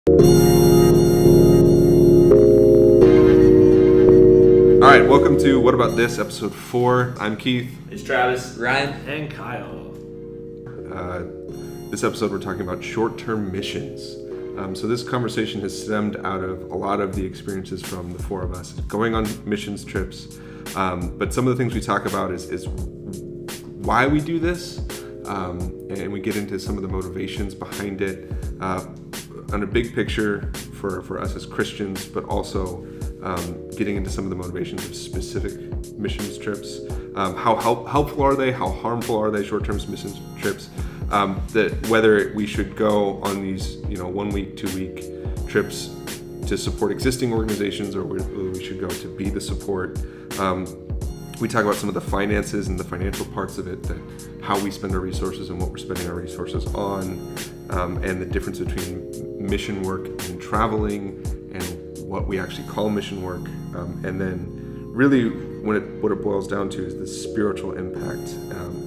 All right, welcome to What About This, episode 4. I'm Keith. It's Travis, Ryan, and Kyle. This episode we're talking about short-term missions. So this conversation has stemmed out of a lot of the experiences from the four of us going on missions trips. But some of the things we talk about is why we do this, and we get into some of the motivations behind it on a big picture for us as Christians, but also getting into some of the motivations of specific missions trips. How helpful are they? How harmful are they, short-term missions trips? That whether we should go on these 1 week, 2 week trips to support existing organizations, or whether we should go to be the support. We talk about some of the finances and the financial parts of it, that how we spend our resources and what we're spending our resources on, and the difference between mission work and traveling, and what we actually call mission work. And then really what it boils down to is the spiritual impact,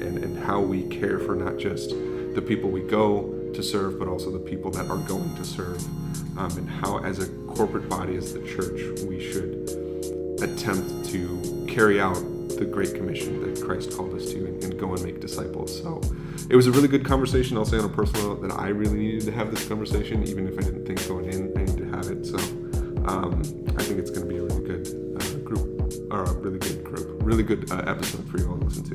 and how we care for not just the people we go to serve, but also the people that are going to serve, and how as a corporate body, as the church, we should attempt to carry out the Great Commission that Christ called us to, and go and make disciples. So it was a really good conversation. I'll say on a personal note that I really needed to have this conversation, even if I didn't think going in I needed to have it. So I think it's going to be a really good really good episode for you all to listen to.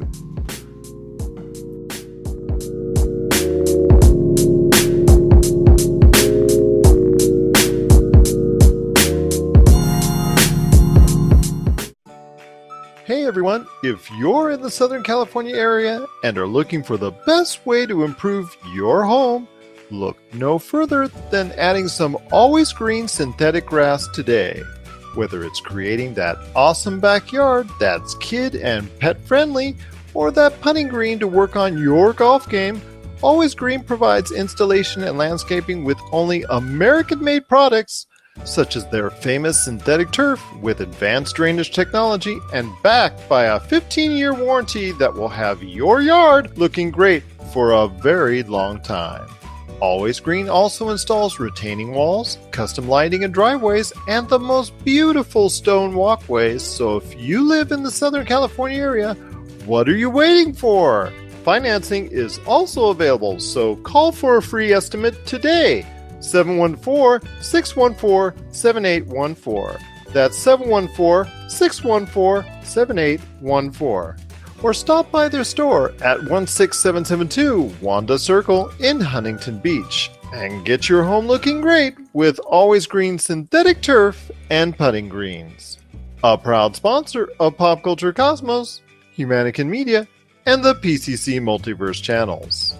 Hey everyone, if you're in the Southern California area and are looking for the best way to improve your home, look no further than adding some always green synthetic grass today. Whether it's creating that awesome backyard that's kid and pet friendly, or that putting green to work on your golf game, Always Green provides installation and landscaping with only American-made products, such as their famous synthetic turf with advanced drainage technology and backed by a 15-year warranty that will have your yard looking great for a very long time. Always Green also installs retaining walls, custom lighting and driveways, and the most beautiful stone walkways. So if you live in the Southern California area, what are you waiting for? Financing is also available, so call for a free estimate today. 714-614-7814. That's 714-614-7814. Or stop by their store at 16772 Wanda Circle in Huntington Beach and get your home looking great with Always Green synthetic turf and putting greens. A proud sponsor of Pop Culture Cosmos, Humannequin Media, and the PCC Multiverse channels.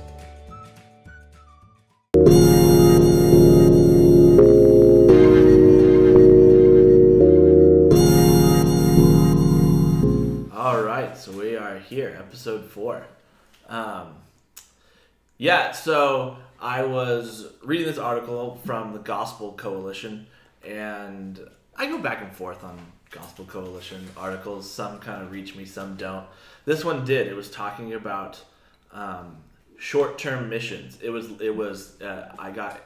So we are here, episode 4. So I was reading this article from the Gospel Coalition, and I go back and forth on Gospel Coalition articles. Some kind of reach me, some don't. This one did. It was talking about short-term missions. I got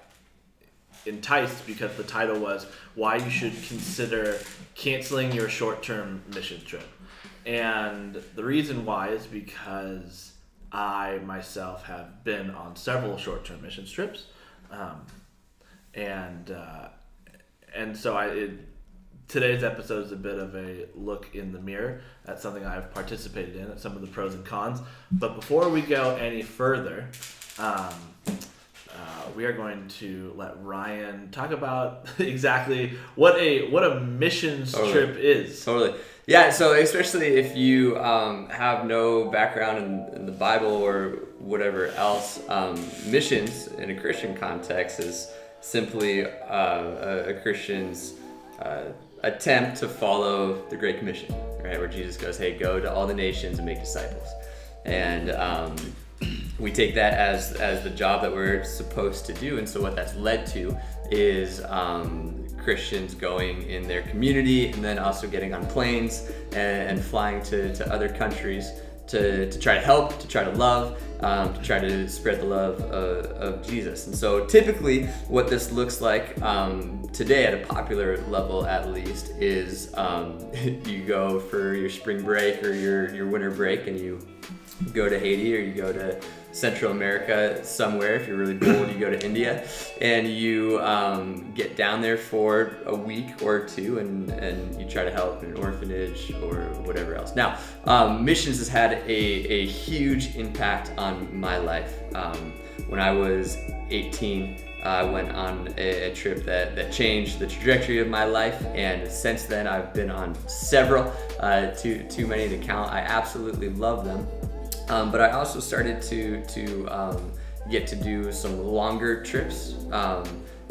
enticed because the title was "Why You Should Consider Canceling Your Short-Term Mission Trip." And the reason why is because I myself have been on several short-term mission trips, and so today's episode is a bit of a look in the mirror at something I've participated in, at some of the pros and cons. But before we go any further, we are going to let Ryan talk about exactly what a missions trip is. Totally. Yeah, so especially if you have no background in the Bible or whatever else, missions in a Christian context is simply a Christian's attempt to follow the Great Commission, right? Where Jesus goes, hey, go to all the nations and make disciples. And we take that as the job that we're supposed to do. And so what that's led to is Christians going in their community and then also getting on planes and flying to other countries to try to help, to try to love, to try to spread the love of Jesus. And so typically what this looks like today at a popular level at least is you go for your spring break or your winter break and you go to Haiti or you go to Central America somewhere. If you're really bold, you go to India and you get down there for a week or two and you try to help in an orphanage or whatever else. Now, missions has had a huge impact on my life. When I was 18, I went on a trip that changed the trajectory of my life, and since then I've been on several, too many to count. I absolutely love them. But I also started to get to do some longer trips,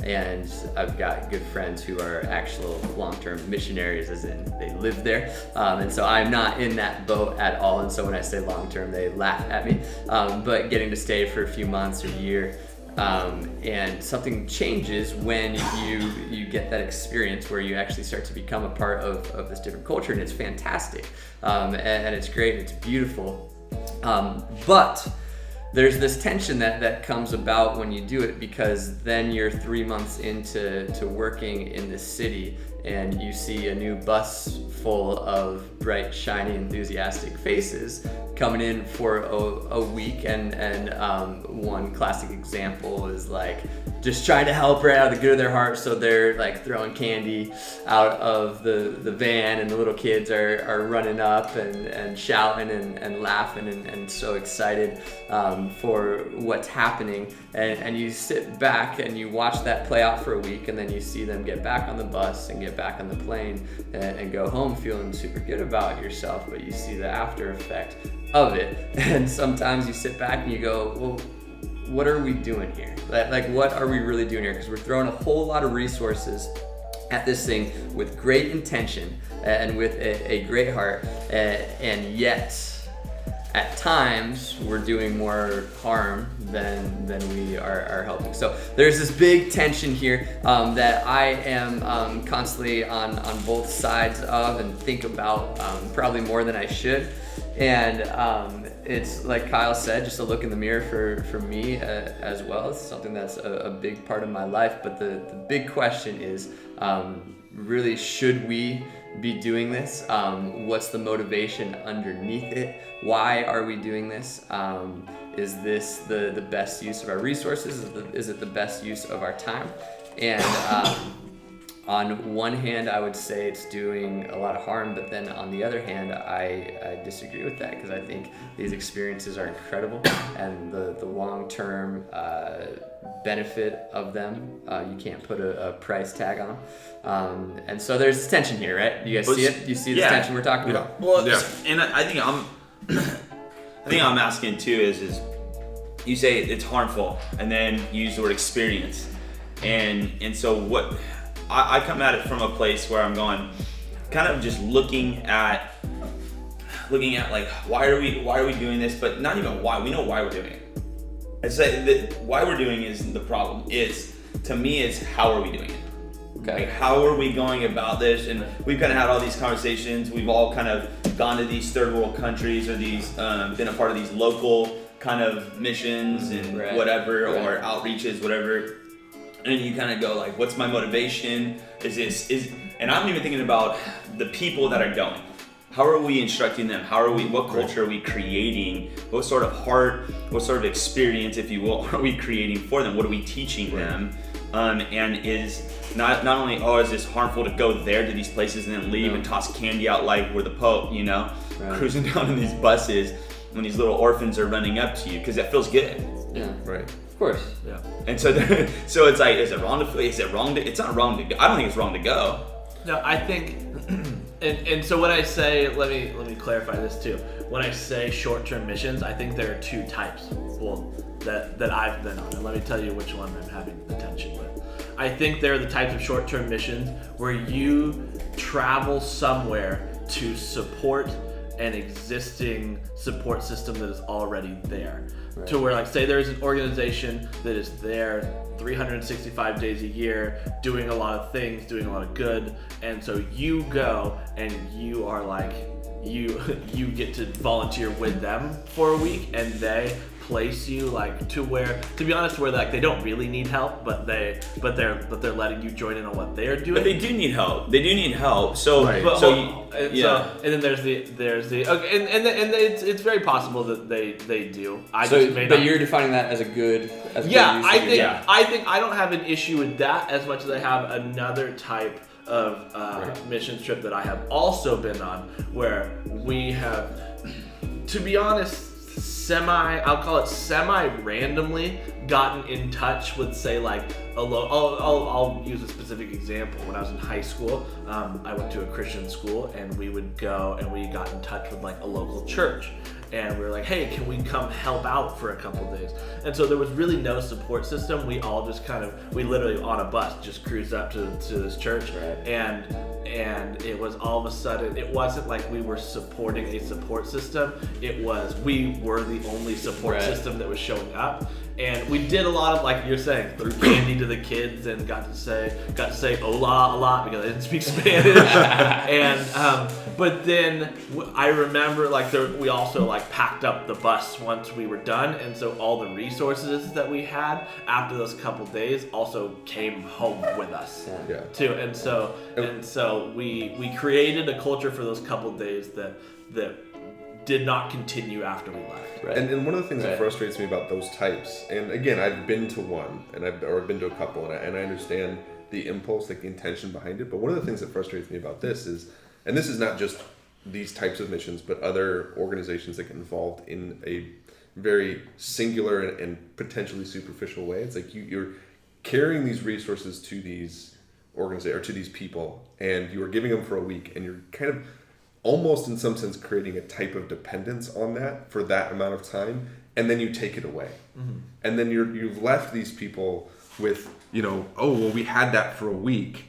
and I've got good friends who are actual long-term missionaries, as in they live there, and so I'm not in that boat at all. And so when I say long-term, they laugh at me. But getting to stay for a few months or a year, and something changes when you get that experience where you actually start to become a part of this different culture, and it's fantastic, and it's great, and it's beautiful. But there's this tension that comes about when you do it, because then you're 3 months into working in this city and you see a new bus full of bright, shiny, enthusiastic faces coming in for a week, and one classic example is like just trying to help right out of the good of their heart, so they're like throwing candy out of the van, and the little kids are running up and shouting and laughing and so excited for what's happening, and you sit back and you watch that play out for a week, and then you see them get back on the bus and get back on the plane and go home feeling super good about yourself, but you see the after effect of it. And sometimes you sit back and you go, well, what are we doing here? Like what are we really doing here? Because we're throwing a whole lot of resources at this thing with great intention and with a great heart, and yet at times we're doing more harm than we are helping. So there's this big tension here that I am constantly on both sides of and think about probably more than I should. And it's like Kyle said, just a look in the mirror for me as well. It's something that's a big part of my life. But the big question is, really, should we be doing this? What's the motivation underneath it? Why are we doing this? Is this the best use of our resources? Is it the best use of our time? And on one hand, I would say it's doing a lot of harm, but then on the other hand, I disagree with that, because I think these experiences are incredible, and the long-term benefit of them, you can't put a price tag on. And so there's this tension here, right? You guys see it? You see this tension we're talking about? Well, and I think I'm asking too is you say it's harmful, and then you use the word experience, and so what I come at it from a place where I'm going, kind of just looking at like why are we doing this, but not even why. We know why we're doing it. I say that why we're doing it isn't the problem. To me, it's how are we doing it. Okay. Like, how are we going about this? And we've kind of had all these conversations. We've all kind of gone to these third world countries, or these been a part of these local kind of missions and whatever, or outreaches, whatever. And you kind of go like, what's my motivation? And I'm even thinking about the people that are going. How are we instructing them? What culture are we creating? What sort of heart, what sort of experience, if you will, are we creating for them? What are we teaching them? And is not only, is this harmful to go there to these places and then leave and toss candy out like we're the Pope, cruising down in these buses when these little orphans are running up to you, because that feels good. Yeah. Right. Of course. Yeah. And so it's like, is it wrong to flee? Is it wrong to? It's not wrong to go. I don't think it's wrong to go. No, I think, and so when I say, let me clarify this too. When I say short-term missions, I think there are two types. Well, that I've been on, and let me tell you which one I'm having the tension with. I think there are the types of short-term missions where you travel somewhere to support an existing support system that is already there. Right. To where, like, say there's an organization that is there 365 days a year, doing a lot of things, doing a lot of good, and so you go and you are like you get to volunteer with them for a week, and they place you like to where, to be honest, where like they don't really need help, but they're letting you join in on what they're doing. But they do need help. They do need help. So, Right. But yeah. and then there's the okay, and it's very possible that they do. But you're defining that as a good. As a good use of your time. I think I don't have an issue with that as much as I have another type of mission trip that I have also been on, where we have, to be honest, I'll call it semi-randomly gotten in touch with, say, like I'll use a specific example. When I was in high school, I went to a Christian school, and we would go and we got in touch with like a local church, and we were like, hey, can we come help out for a couple days? And so there was really no support system. We all just we literally on a bus just cruised up to this church, and it was all of a sudden, it wasn't like we were supporting a support system. It was, we were the only support system that was showing up. And we did a lot of, like you're saying, threw candy to the kids and got to say hola a lot because I didn't speak Spanish. And but then I remember we also like packed up the bus once we were done, and so all the resources that we had after those couple days also came home with us too. And so we created a culture for those couple days that did not continue after we left. Right. And one of the things that frustrates me about those types, and again, I've been to one, or I've been to a couple, and I understand the impulse, like the intention behind it. But one of the things that frustrates me about this is, and this is not just these types of missions, but other organizations that get involved in a very singular and potentially superficial way. It's like you're carrying these resources to these organizations or to these people, and you are giving them for a week, and you're kind of almost in some sense creating a type of dependence on that for that amount of time, and then you take it away. Mm-hmm. And then you've left these people with, oh, well, we had that for a week.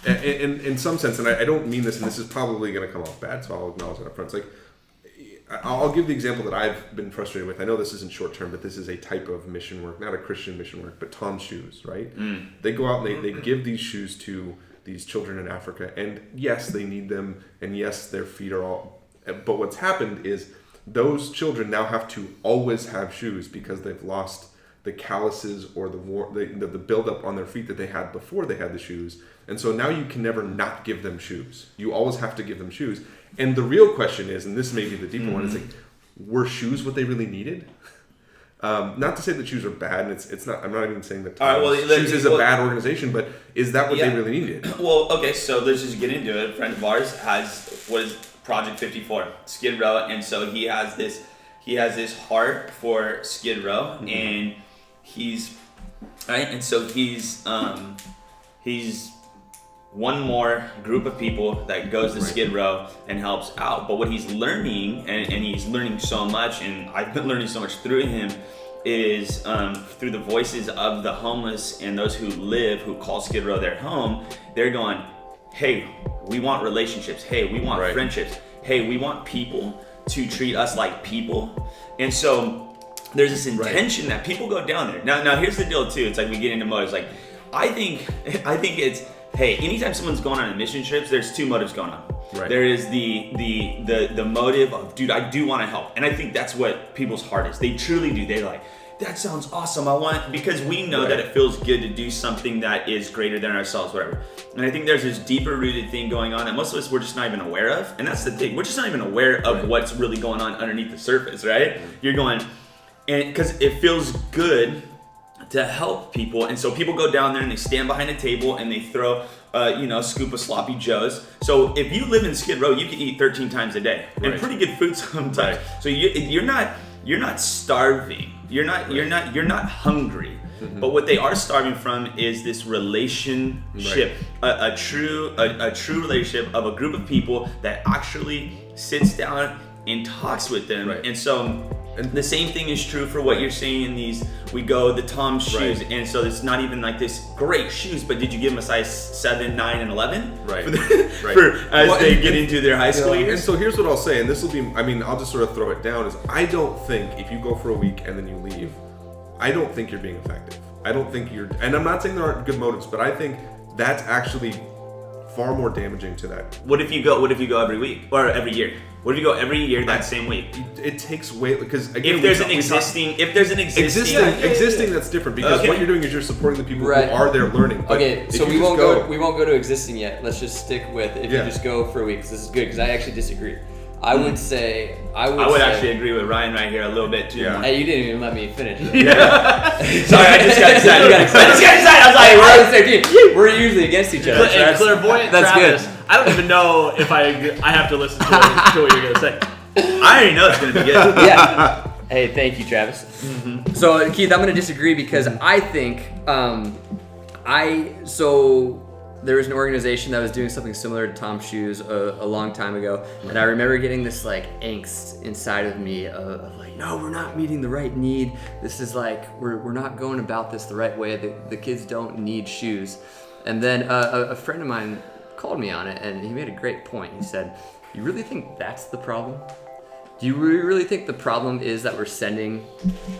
And in some sense, and I don't mean this, and this is probably going to come off bad, so I'll acknowledge it up front. It's like, I'll give the example that I've been frustrated with. I know this isn't short term, but this is a type of mission work, not a Christian mission work, but Tom's shoes, right? Mm. They go out and they give these shoes to these children in Africa, and yes, they need them, and yes, their feet are all, but what's happened is those children now have to always have shoes because they've lost the calluses or the buildup on their feet that they had before they had the shoes, and so now you can never not give them shoes. You always have to give them shoes, and the real question is, and this may be the deeper one, is like, were shoes what they really needed? Not to say that shoes are bad, and it's not. I'm not even saying that shoes is a bad organization, but is that what they really needed? Well, okay, so let's just get into it. A friend of ours has what is Project 54 Skid Row, and so he has this heart for Skid Row, mm-hmm. and he's one more group of people that goes to Skid Row and helps out. But what he's learning, and he's learning so much, and I've been learning so much through him, is through the voices of the homeless and those who call Skid Row their home. They're going, hey, we want relationships. Hey, we want friendships. Hey, we want people to treat us like people. And so there's this intention that people go down there. Now here's the deal too. It's like we get into motives. Like I think it's, hey, anytime someone's going on a mission trips, there's two motives going on. Right. There is the motive of, dude, I do want to help. And I think that's what people's heart is. They truly do. They're like, that sounds awesome. Because we know that it feels good to do something that is greater than ourselves, whatever. And I think there's this deeper rooted thing going on that most of us, we're just not even aware of. And that's the thing. We're just not even aware of what's really going on underneath the surface, right? You're going, and because it feels good to help people, and so people go down there and they stand behind a table and they throw a scoop of sloppy joes. So if you live in Skid Row, you can eat 13 times a day and pretty good food sometimes. So you're not starving. You're not hungry. Mm-hmm. But what they are starving from is this relationship, a true relationship of a group of people that actually sits down and talks with them. And so. And the same thing is true for what you're saying in these, the Tom's shoes. And so it's not even like this great shoes, but did you give them a size 7, 9, and 11? As they get into their high school years? And so here's what I'll say, and this will be, I'll just sort of throw it down, is I don't think if you go for a week and then you leave, I don't think you're being effective. I don't think and I'm not saying there aren't good motives, but I think that's actually far more damaging to that. What if you go every week or every year? What if you go every year that same week? It takes way, because again, If there's an existing existing, that's different, because what you're doing is you're supporting the people Right. who are there learning. But Okay, if so you we just won't go to existing yet. Let's just stick with if you just go for a week, 'cause this is good, because I actually disagree. I would say I would actually agree with Ryan right here a little bit too. Yeah. Hey, you didn't even let me finish. Sorry, I just got excited. I was Hey, like, we're on the same team. We're usually against each other. so And clairvoyant that's Travis, good. I don't even know if I have to listen to what you're gonna say. I already know it's gonna be good. Yeah. Hey, thank you, Travis. So, Keith, I'm going to disagree because I think there was an organization that was doing something similar to Tom's Shoes a long time ago, and I remember getting this like angst inside of me of like, no, we're not meeting the right need. This is like we're not going about this the right way. The kids don't need shoes. And then a friend of mine called me on it, and he made a great point. He said, "You really think that's the problem? Do you really think the problem is that we're sending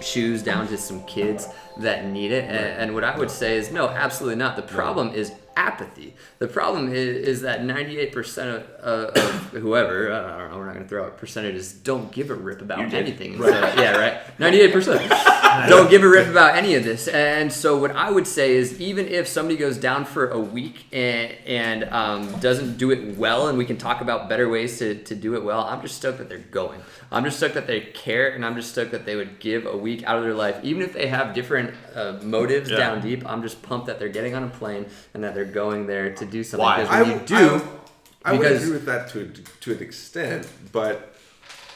shoes down to some kids that need it?" And what I would say is, no, absolutely not. The problem is apathy. The problem is that 98% of whoever, I don't know, we're not going to throw out percentages, don't give a rip about anything. So, yeah, right? 98%. Don't give a rip about any of this. And so what I would say is, even if somebody goes down for a week and doesn't do it well, and we can talk about better ways to do it well, I'm just stoked that they're going. I'm just stoked that they care, and I'm just stoked that they would give a week out of their life. Even if they have different motives down deep, I'm just pumped that they're getting on a plane and that they're going there to do something. Why? I would agree because- with that to an extent, but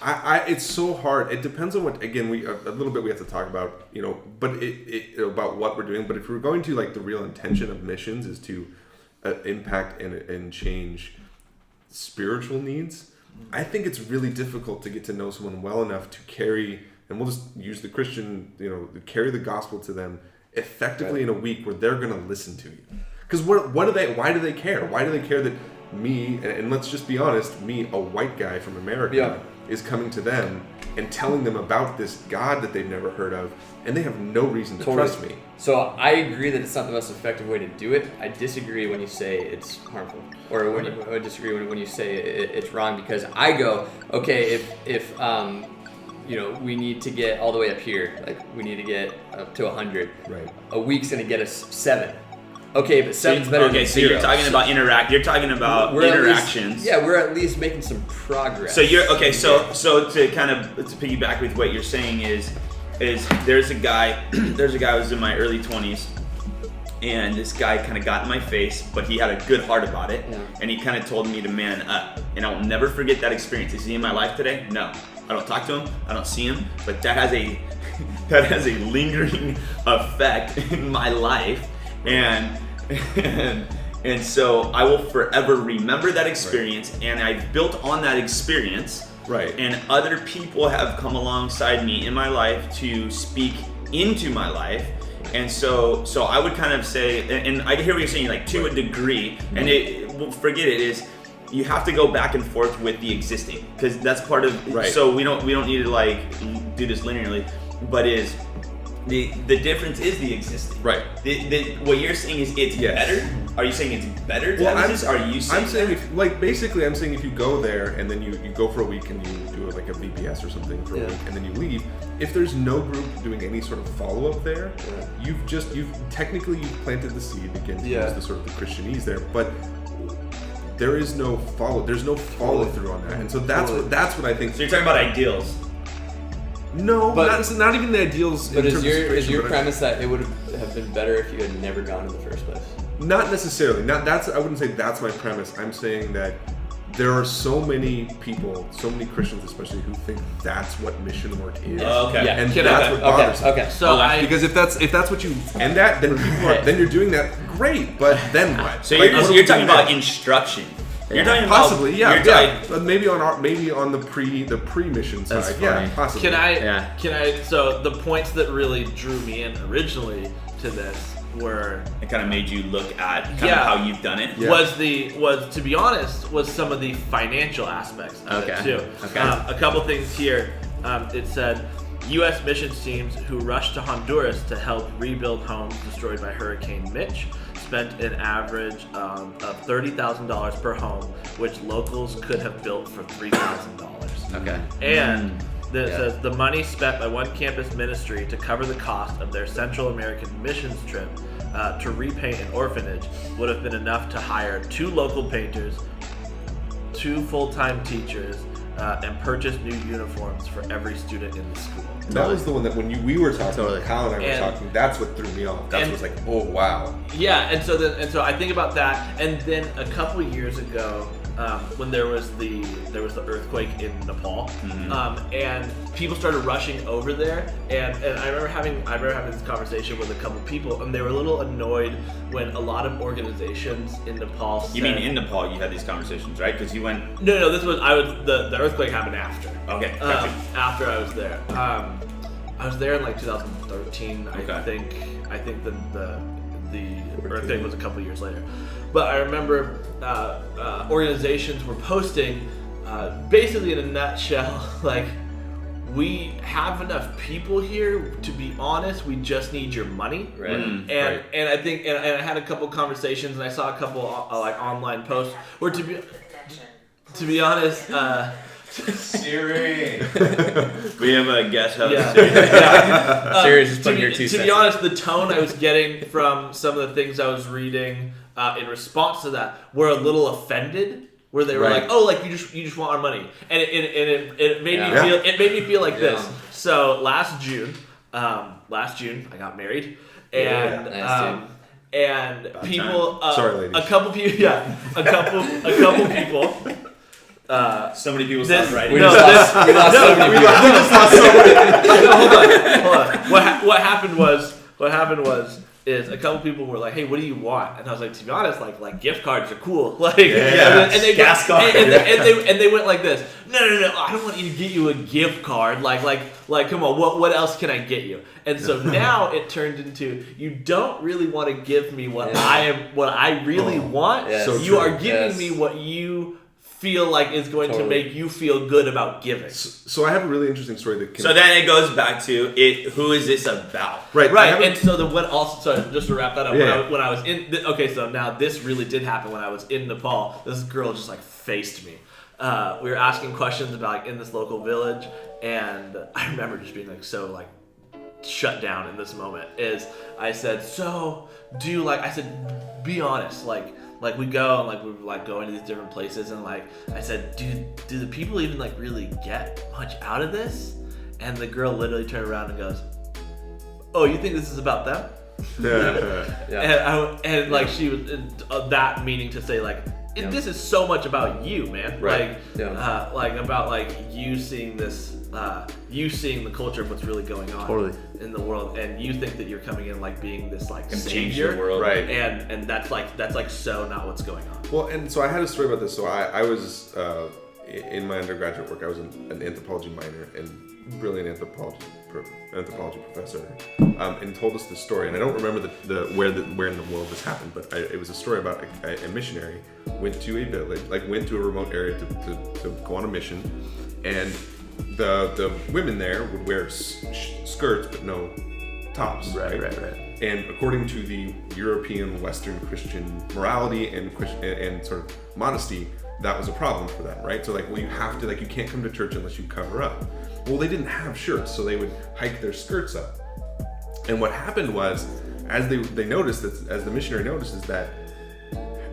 I it's so hard. It depends on what. Again, we a little bit we have to talk about, but it about what we're doing. But if we're going to, like, the real intention of missions is to impact and change spiritual needs, I think it's really difficult to get to know someone well enough to carry, and we'll just use the Christian, carry the gospel to them effectively in a week where they're going to listen to you. Because why do they care? Why do they care that me, and let's just be honest, me, a white guy from America, is coming to them and telling them about this God that they've never heard of, and they have no reason to trust me. So I agree that it's not the most effective way to do it. I disagree when you say it's harmful, or I disagree when you say it's wrong, because I go, okay, if we need to get all the way up here, like we need to get up to 100. Right. A week's gonna get us 7. Okay, but 7's better than 0. You're talking about interactions. We're at least making some progress. So you're okay. So to kind of to piggyback with what you're saying is there's a guy who was in my early 20s, and this guy kind of got in my face, but he had a good heart about it, and he kind of told me to man up, and I will never forget that experience. Is he in my life today? No, I don't talk to him. I don't see him, but that has a lingering effect in my life. And so I will forever remember that experience, and I've built on that experience. Right. And other people have come alongside me in my life to speak into my life. And so I would kind of say, and I hear what you're saying, like to a degree, and forget it is, you have to go back and forth with the existing, because that's part of. Right. So we don't need to like do this linearly, but the difference is the existing. Right. What you're saying is it's better. Are you saying it's better to have this? Are you saying? I'm saying if you go there and then you go for a week and you do like a VBS or something for a week and then you leave, if there's no group doing any sort of follow up there, you've planted the seed again to use the sort of the Christianese there, but there's no follow through on that, and so that's what I think. So you're talking about ideals. No, but it's not even the ideals. But is your premise that it would have been better if you had never gone in the first place? Not necessarily. I wouldn't say that's my premise. I'm saying that there are so many people, so many Christians especially, who think that's what mission work is. Okay. Yeah. And that's what bothers me. Okay. So because if that's what you end at, then then you're doing that great. But then what? So Like, you're talking about instruction. You're talking about possibly, but maybe on the pre-mission side, funny. possibly. Can I? So the points that really drew me in originally to this were It kind of made you look at kind of how you've done it. Yeah. was to be honest, was some of the financial aspects of it too. Okay. A couple things here. It said U.S. missions teams who rushed to Honduras to help rebuild homes destroyed by Hurricane Mitch spent an average of $30,000 per home, which locals could have built for $3,000. Okay. And it says the money spent by one campus ministry to cover the cost of their Central American missions trip to repaint an orphanage would have been enough to hire 2 local painters, 2 full-time teachers, and purchase new uniforms for every student in the school. That was the one that when we were talking, Kyle and I were And- talking, that's what threw me off. That was like, oh wow. Yeah, and so I think about that, and then a couple years ago, when there was the earthquake in Nepal, and people started rushing over there, and I remember having this conversation with a couple people, and they were a little annoyed when a lot of organizations in Nepal said, You mean in Nepal you had these conversations, right? Because you went. No, the earthquake happened after. Okay, gotcha. After I was there. I was there in like 2013. Okay. I think the earthquake was a couple years later. But I remember organizations were posting, basically in a nutshell, like, we have enough people here, to be honest, we just need your money. Right. And Right. and I think and I had a couple conversations, and I saw a couple like online posts where to be honest, Siri. We have a guest host. Yeah. Siri. Siri's just putting your 2 to cents. be honest, the tone I was getting from some of the things I was reading in response to that were a little offended, where they were Right. like, "Oh, like you just want our money," and it made Yeah. me feel like this. Yeah. So last June I got married, and Yeah. Nice, and About people, Sorry, ladies. a couple people. So many people This, stopped writing. We no, just lost- we lost so many people. no, hold on. What happened was is a couple people were like, "Hey, what do you want?" And I was like, "To be honest, like gift cards are cool." Like, Yeah. and they Gas card. and they went like this. No, I don't want you to get you a gift card. Like, come on, what else can I get you? And so now it turned into, you don't really want to give me what I really want. Yes. So You true. are giving Yes. me what you feel like is going Totally. to make you feel good about giving. So I have a really interesting story that can. So then it goes back to it. Who is this about? right, I Right, haven't- and so just to wrap that up, Yeah. when I was in, okay, so now this really did happen when I was in Nepal. This girl just like faced me. We were asking questions about like in this local village, and I remember just being like so like shut down in this moment. Is I said, so do you like? I said, be honest, like we go and like we like go into these different places, and like I said, do the people even like really get much out of this? And the girl literally turned around and goes, "Oh, you think this is about them?" Yeah. And like she was that meaning to say like this is so much about you, man. Right. Like Yeah. like about like you seeing this, you seeing the culture of what's really going on Totally. in the world, and you think that you're coming in like being this like Can change savior, the world. Right. And that's like so not what's going on. Well, and so I had a story about this. So I was in my undergraduate work. I was an anthropology minor and brilliant anthropology professor, and told us this story. And I don't remember where in the world this happened, but it was a story about a missionary went to a village, like went to a remote area to go on a mission, and the women there would wear skirts but no tops. Right. And according to the European Western Christian morality and sort of modesty, that was a problem for them, right? So like, well, you have to, like, you can't come to church unless you cover up. Well, they didn't have shirts, so they would hike their skirts up. And what happened was, as they noticed, that as the missionary noticed, is that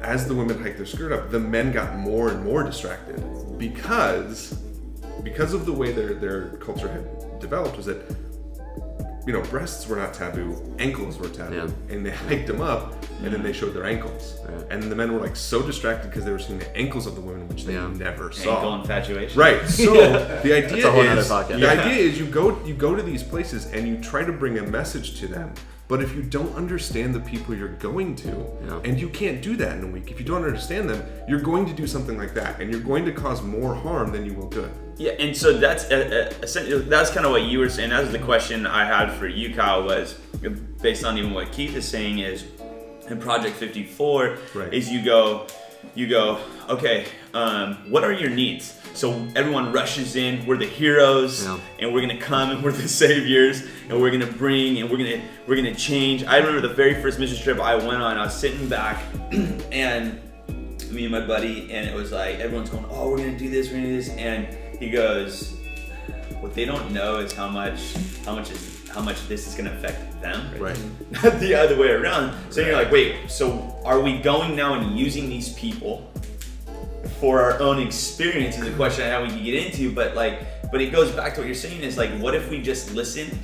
as the women hiked their skirt up, the men got more and more distracted because of the way their culture had developed, was that, you know, breasts were not taboo, ankles were taboo, Yeah. and they hiked them up, and then they showed their ankles, and the men were like so distracted because they were seeing the ankles of the women, which they never saw. Ankle infatuation. Right. So the idea a whole nother is, podcast. the idea is you go to these places and you try to bring a message to them. But if you don't understand the people you're going to, and you can't do that in a week, if you don't understand them, you're going to do something like that, and you're going to cause more harm than you will good. Yeah, and so that's essentially, that's kind of what you were saying. That was the question I had for you, Kyle, was based on even what Keith is saying is in Project 54, Right. is you go, you go, okay, what are your needs? So everyone rushes in. We're the heroes, and we're gonna come, and we're the saviors, and we're gonna bring, and we're gonna change. I remember the very first mission trip I went on. I was sitting back, and me and my buddy, and it was like everyone's going, oh, we're gonna do this, and he goes, what they don't know is how much this is gonna affect them, Right. not the other way around. So you're like, wait, so are we going now and using these people for our own experience? Is a question how we can get into, but it goes back to what you're saying is like, what if we just listen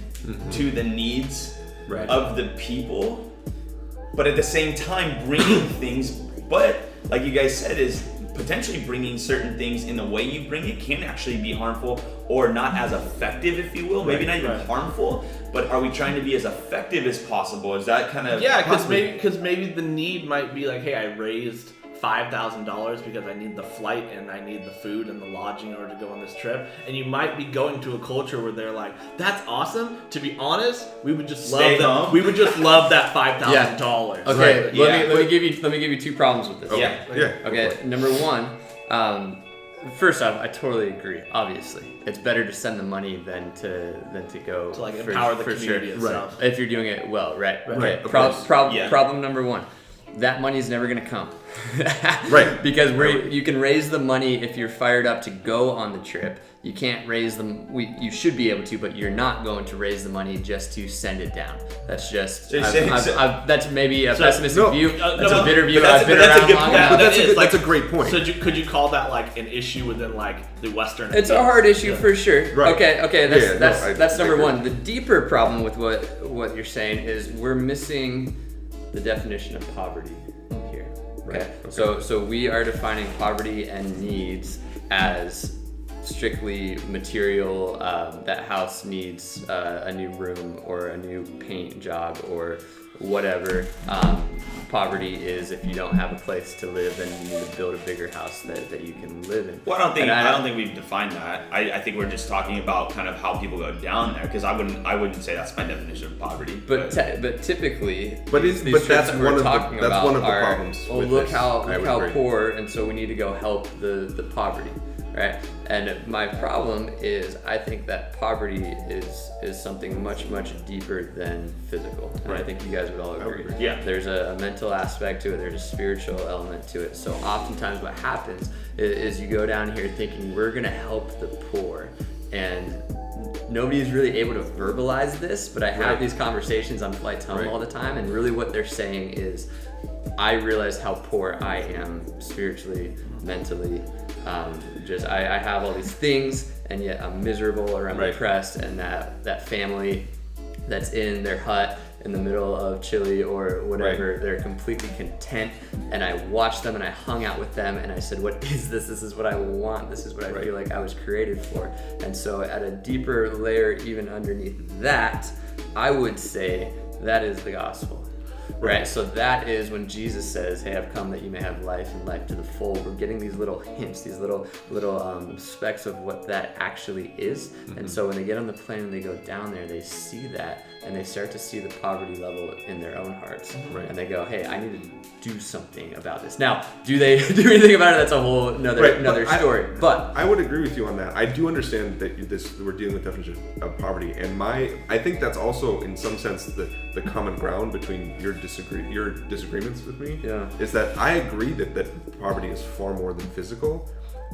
to the needs of the people, but at the same time bringing things, but like you guys said, is potentially bringing certain things in the way you bring it can actually be harmful or not as effective, if you will. Maybe not even harmful, but are we trying to be as effective as possible? Is that kind of because maybe the need might be like, hey, I raised $5,000 because I need the flight and I need the food and the lodging in order to go on this trip, and you might be going to a culture where they're like, that's awesome. To be honest, we would just love that. We would just love that $5,000. Okay, let me give you 2 problems with this. Okay, number 1, first off, I totally agree. Obviously, it's better to send the money than to go to like empower the community itself. If you're doing it well, right? Okay. Problem number 1. That money is never going to come. Right. Because you can raise the money if you're fired up to go on the trip. You can't raise them. You should be able to, but you're not going to raise the money just to send it down. That's just. That's maybe a pessimistic view. That's a bitter view. I've been around long enough. That's a great point. So could you call that like an issue within like the Western? It's a hard issue for sure. Right. Okay. That's number 1. The deeper problem with what you're saying is we're missing the definition of poverty here. Okay. So we are defining poverty and needs as strictly material. That house needs a new room or a new paint job or whatever. Poverty is if you don't have a place to live and you need to build a bigger house that you can live in. Well, I don't think we've defined that. I think we're just talking about kind of how people go down there, because I wouldn't say that's my definition of poverty. But typically, these that's one of the are, problems. Oh, look how poor, and so we need to go help the poverty. Right, and my problem is I think that poverty is something much deeper than physical, and I think you guys would all agree. Yeah, there's a mental aspect to it. There's a spiritual element to it. So oftentimes, what happens is you go down here thinking we're gonna help the poor, and nobody's really able to verbalize this. But I have these conversations on flights home all the time, and really what they're saying is, I realize how poor I am spiritually, mentally. I have all these things, and yet I'm miserable or I'm depressed, and that family that's in their hut in the middle of Chile or whatever, they're completely content, and I watched them and I hung out with them and I said, what is this? This is what I want. This is what I feel like I was created for. And so at a deeper layer, even underneath that, I would say that is the gospel. Right, so that is when Jesus says, hey, I've come that you may have life and life to the full. We're getting these little hints, these little specks of what that actually is. Mm-hmm. And so when they get on the plane and they go down there, they see that and they start to see the poverty level in their own hearts. Right. And they go, hey, I need to do something about this. Now, do they do anything about it? That's a whole another story. But I would agree with you on that. I do understand that we're dealing with definition of poverty, and I think that's also in some sense the common ground between your disagreements with me. Yeah. Is that I agree that poverty is far more than physical.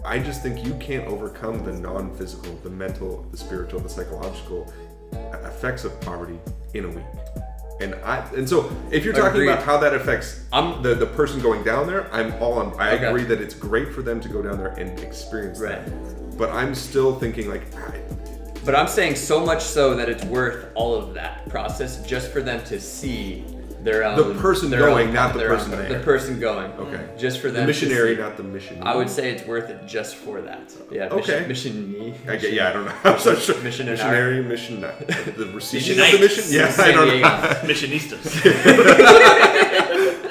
I just think you can't overcome the non-physical, the mental, the spiritual, the psychological effects of poverty in a week. And so if you're talking about how that affects the person going down there, I'm all on. I agree that it's great for them to go down there and experience that. But I'm still thinking like. But I'm saying so much so that it's worth all of that process just for them to see their own. The person going, not the person there. The person going. Okay. Just for them. The missionary, to see. not the mission. I would say it's worth it just for that. Yeah. Okay. Mission. I don't know. I'm so sure. Missionary. Mission. The receiving of the mission. Yeah. I don't know. Missionistas.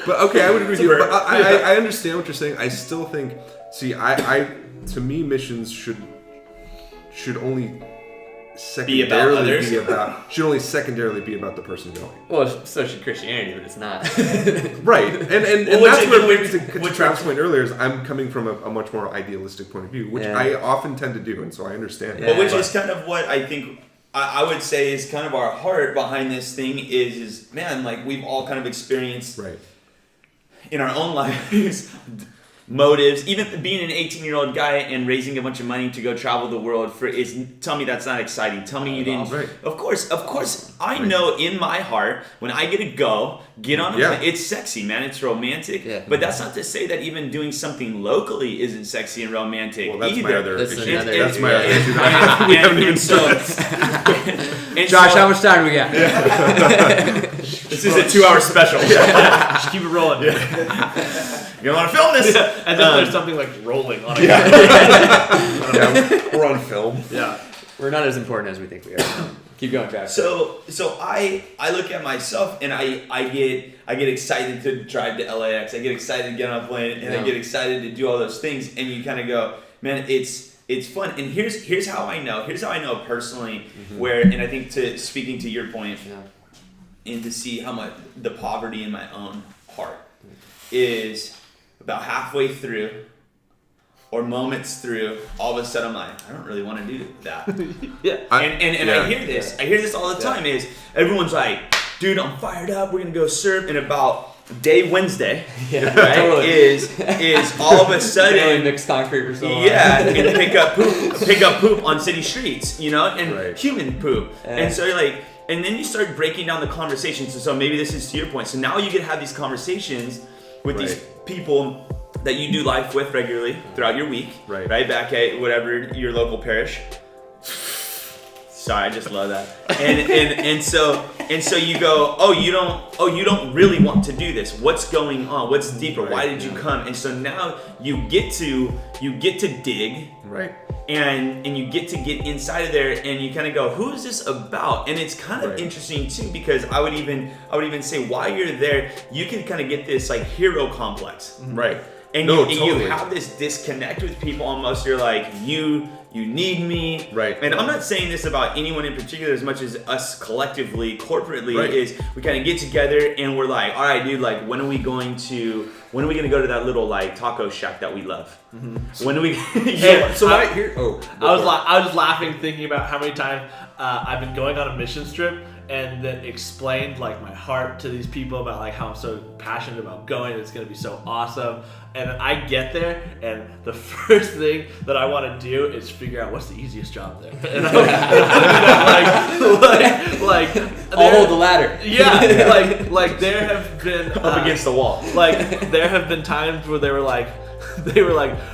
But okay, I would agree with you. But I understand what you're saying. I still think. See, to me, missions should only secondarily others. should only secondarily be about the person going. Well, so should Christianity, but it's not. Right, and Well, that's where which- maybe to Travis' point earlier is I'm coming from a much more idealistic point of view, which Yeah. I often tend to do, and so I understand. Yeah. But that. which is kind of what I think I would say is kind of our heart behind this thing is man, like we've all kind of experienced Right. in our own lives motives, even being an 18-year-old guy and raising a bunch of money to go travel the world tell me that's not exciting. Tell me you didn't. Right. Of course, I know in my heart when I get to get on a Yeah. plane, it's sexy, man. It's romantic. Yeah. But that's not to say that even doing something locally isn't sexy and romantic Well, that's either. my other That's issue. another That's issue, my other yeah. issue. that we haven't even and Josh, so- how much time do we got? This is a 2-hour special. Just keep it rolling. You want to film this? As if there's something like rolling on it. Yeah, we're on film. Yeah. We're not as important as we think we are. Keep going, Travis. So I look at myself and I get excited to drive to LAX. I get excited to get on a plane and I Yeah. get excited to do all those things. And you kind of go, man, it's fun. And here's how I know. Here's how I know personally. Where and I think speaking to your point, Yeah. and to see how much the poverty in my own heart is about halfway through or moments through, all of a sudden I'm like, I don't really want to do that. Yeah. And I hear this all the time is everyone's like, dude, I'm fired up, we're gonna go surf, and about day Wednesday, right, totally. is all of a Really sudden mixed concrete or something. yeah, and pick up poop on city streets, and Right. human poop. Yeah. And so you're like, and then you start breaking down the conversations. So maybe this is to your point. So now you can have these conversations with these people that you do life with regularly throughout your week, Right. back at whatever your local parish. Sorry, I just love that. And so you go, you don't really want to do this. What's going on? What's deeper? Right. Why did you come? And so now you get to dig, Right. and you get to get inside of there, and you kind of go, who is this about? And it's kind of Right. interesting too, because I would even say while you're there, you can kind of get this like hero complex, Right. and No, you totally. have this disconnect with people almost. You're like, you need me, Right. And I'm not saying this about anyone in particular as much as us collectively, corporately, Right. is we kind of get together and we're like, all right, dude, like when are we going to go to that little like taco shack that we love? When are we? Hey, So I- I hear. Oh, I was just laughing thinking about how many times I've been going on a mission trip and then explained like my heart to these people about like how I'm so passionate about going. It's gonna be so awesome. And then I get there, and the first thing that I want to do is figure out what's the easiest job there. And like I'll hold the ladder. yeah, like there have been up against the wall. like there have been times where they were like,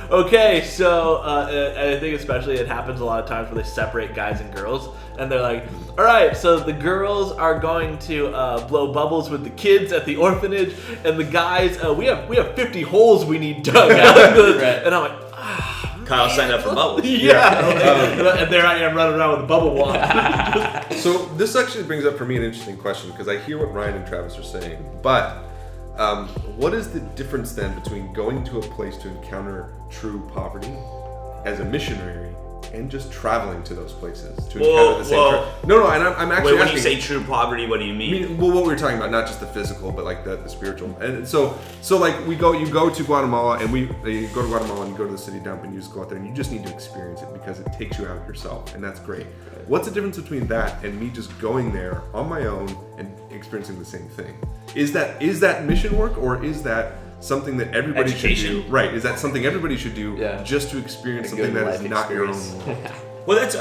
okay, so and I think especially it happens a lot of times where they separate guys and girls, and they're like, all right, so the girls are going to blow bubbles with the kids at the orphanage, and the guys, we have 50 holes we need dug out. Right. And I'm like, Kyle signed up for bubbles. and there I am running around with a bubble wand. So this actually brings up for me an interesting question, because I hear what Ryan and Travis are saying, but what is the difference then between going to a place to encounter true poverty as a missionary and just traveling to those places to encounter the same? No, and I'm actually Wait, when you asking. say true poverty, what do you I mean? mean, well, what we were talking about, not just the physical, but like the spiritual. And so like you go to Guatemala, and you go to Guatemala and you go to the city dump, and you just go out there and you just need to experience it because it takes you out of yourself, and that's great. What's the difference between that and me just going there on my own and experiencing the same thing? Is that mission work, or is that something that everybody Education? should do? Right? Is that something everybody should do Yeah. just to experience A something good that is life not your experience. own? Well, that's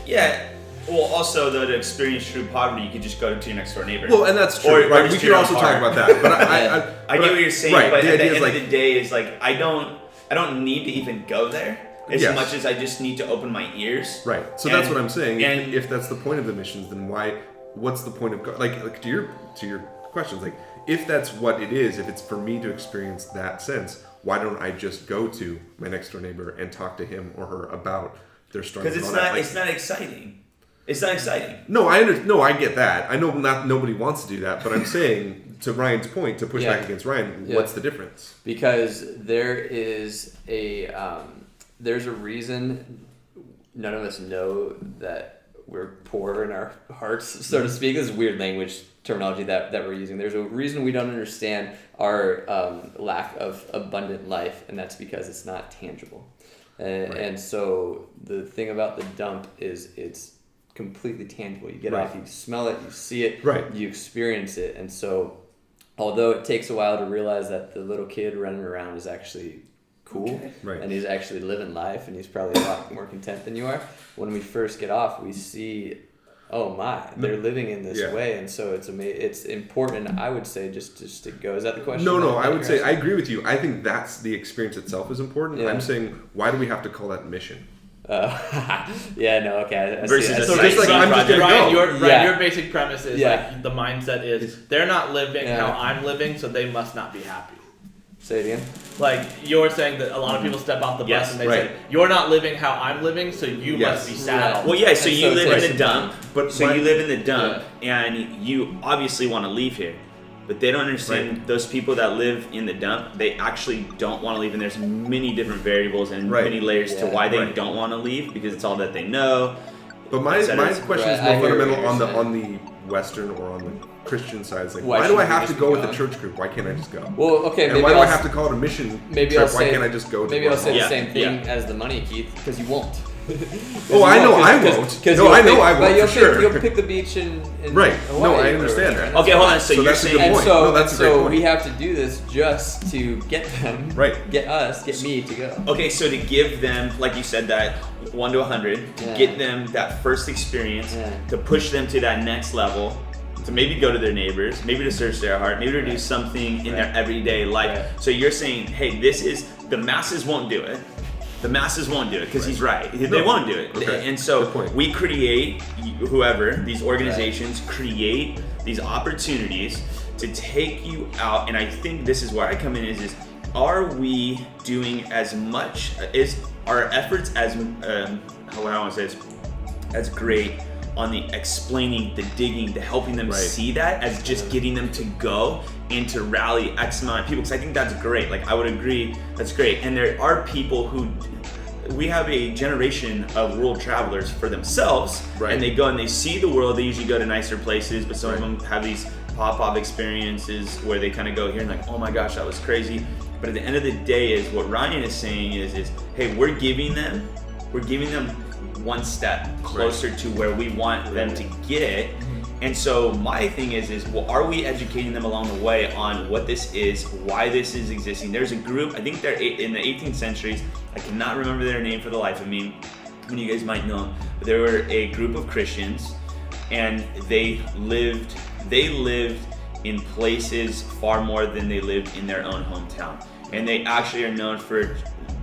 Yeah. Well, also though, to experience true poverty, you could just go to your next door neighbor. Well, and that's true, Or right? just We to your could also own talk heart. about that, but I get what you're saying, right, but the at the idea end is of the day, is like I don't need to even go there as Yes. much as I just need to open my ears. Right. So that's And- what I'm saying. And If that's the point of the missions, then what's the point of like to your questions? Like, if that's what it is, if it's for me to experience that sense, why don't I just go to my next door neighbor and talk to him or her about their struggles? because and all that? it's not exciting. It's not exciting. No, I get that. I know nobody wants to do that, but I'm saying to Ryan's point, to push Yeah. back against Ryan, Yeah. what's the difference? Because there is there's a reason none of us know that we're poor in our hearts, so to speak. This is weird language terminology that we're using. There's a reason we don't understand our lack of abundant life, and that's because it's not tangible. And so the thing about the dump is it's completely tangible. You get off, you smell it, you see it, you experience it. And so although it takes a while to realize that the little kid running around is actually cool, and he's actually living life, and he's probably a lot more content than you are, when we first get off, we see, oh my, they're living in this way. And so it's important, I would say, just to go. Is that the question? No, I would say I agree with you. I think that's the experience itself is important. I'm saying, why do we have to call that mission? Okay. Versus So just like I'm just gonna go. Your basic premise is like the mindset is they're not living how I'm living, so they must not be happy. Say it again. Like you're saying that a lot of people step off the bus and they say, "You're not living how I'm living, so you must be sad." Well, yeah. So you live in the dump, you live in the dump, Yeah. and you obviously want to leave here, but they don't understand those people that live in the dump. They actually don't want to leave, and there's many different variables and many layers to why they don't want to leave, because it's all that they know. But my question is more fundamental on the Western or on the Christian side. It's like, why do I have to go with a church group? Why can't I just go? Well, okay, and maybe why do I have to call it a mission trip? Why can't I just go? Maybe I'll say the same thing as the money, Keith, because you won't. I know I won't. I won't for sure. You'll pick the beach in right. Hawaii. No, I understand that. Okay, hold on. So you're that's saying, a good point. So, that's a great point. We have to do this just to get them, get me to go. Okay, so to give them, like you said, that 1 to 100, to get them that first experience, to push them to that next level, to maybe go to their neighbors, maybe to search their heart, maybe to do something in their everyday life. So you're saying, hey, the masses won't do it. The masses won't do it because he's right. They won't do it. Okay. And so we create, these organizations create these opportunities to take you out. And I think this is where I come in is are we doing as much, is our efforts as, how I want to say this, as great on the explaining, the digging, the helping them see that as just getting them to go and to rally X amount of people? Because I think that's great. Like, I would agree, that's great. And there are people who, we have a generation of world travelers for themselves, and they go and they see the world. They usually go to nicer places, but some of them have these pop-off experiences where they kind of go here and like, oh my gosh, that was crazy. But at the end of the day is what Ryan is saying is hey, we're giving them one step closer to where we want them to get. And so my thing is well, are we educating them along the way on what this is, why this is existing? There's a group, I think they're in the 18th centuries, I cannot remember their name for the life of me, and you guys might know them, but they were a group of Christians, and they lived in places far more than they lived in their own hometown. And they actually are known for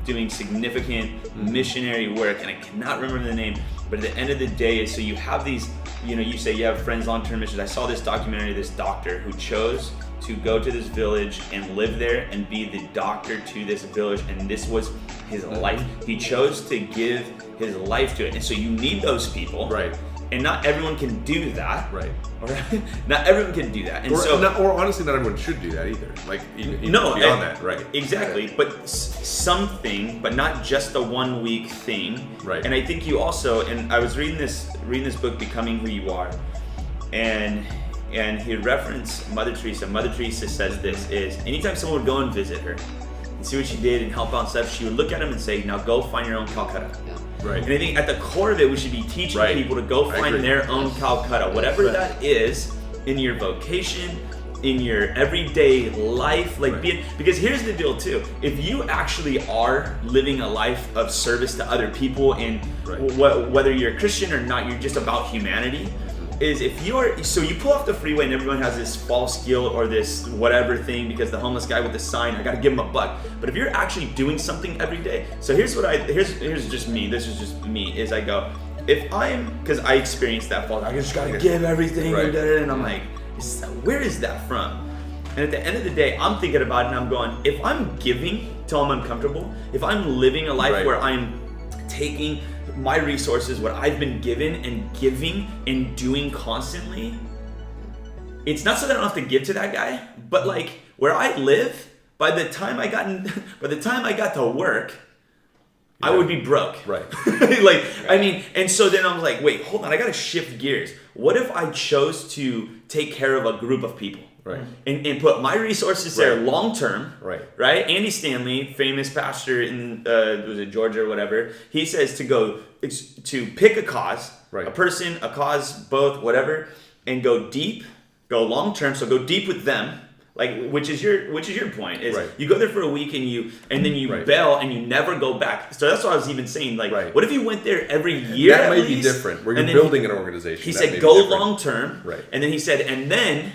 doing significant missionary work, and I cannot remember the name, but at the end of the day is, so you have these, you say you have friends long-term missions. I saw this documentary, this doctor who chose to go to this village and live there and be the doctor to this village, and this was his life. He chose to give his life to it, and so you need those people. And not everyone can do that. Not everyone can do that. And or honestly, not everyone should do that either. Like, even beyond that, Exactly. But something, but not just a 1 week thing. And I think you also, and I was reading this book, Becoming Who You Are, and he referenced Mother Teresa. Mother Teresa says this is, anytime someone would go and visit her and see what she did and help out and stuff, she would look at him and say, now go find your own Calcutta. And I think at the core of it, we should be teaching people to go find their own Calcutta, whatever that is, in your vocation, in your everyday life, because here's the deal too. If you actually are living a life of service to other people, and whether you're a Christian or not, you're just about humanity. Is if you're, so you pull off the freeway and everyone has this false guilt or this whatever thing because the homeless guy with the sign, I gotta give him a buck. But if you're actually doing something every day, so here's just me, this is just me, is I go, because I experienced that fault, I just gotta give everything, and I'm like, where is that from? And at the end of the day, I'm thinking about it and I'm going, if I'm giving till I'm uncomfortable, if I'm living a life where I'm taking my resources, what I've been given, and giving and doing constantly, it's not so that I don't have to give to that guy, but like where I live, by the time I got to work, I would be broke. Right. Like, I mean, and so then I was like, wait, hold on, I gotta shift gears. What if I chose to take care of a group of people? Right. And put my resources there long term. Right. Right? Andy Stanley, famous pastor in was it Georgia or whatever, he says to pick a cause, Right. a person, a cause, both, whatever, and go deep, go long term. So go deep with them. Like, which is your point is Right. you go there for a week and then you Right. bail and you never go back. So that's what I was even saying. Like, Right. what if you went there every year? That at might be least, different. Where you're and then building an organization. He That may said be go different. long term. Right. And then he said, and then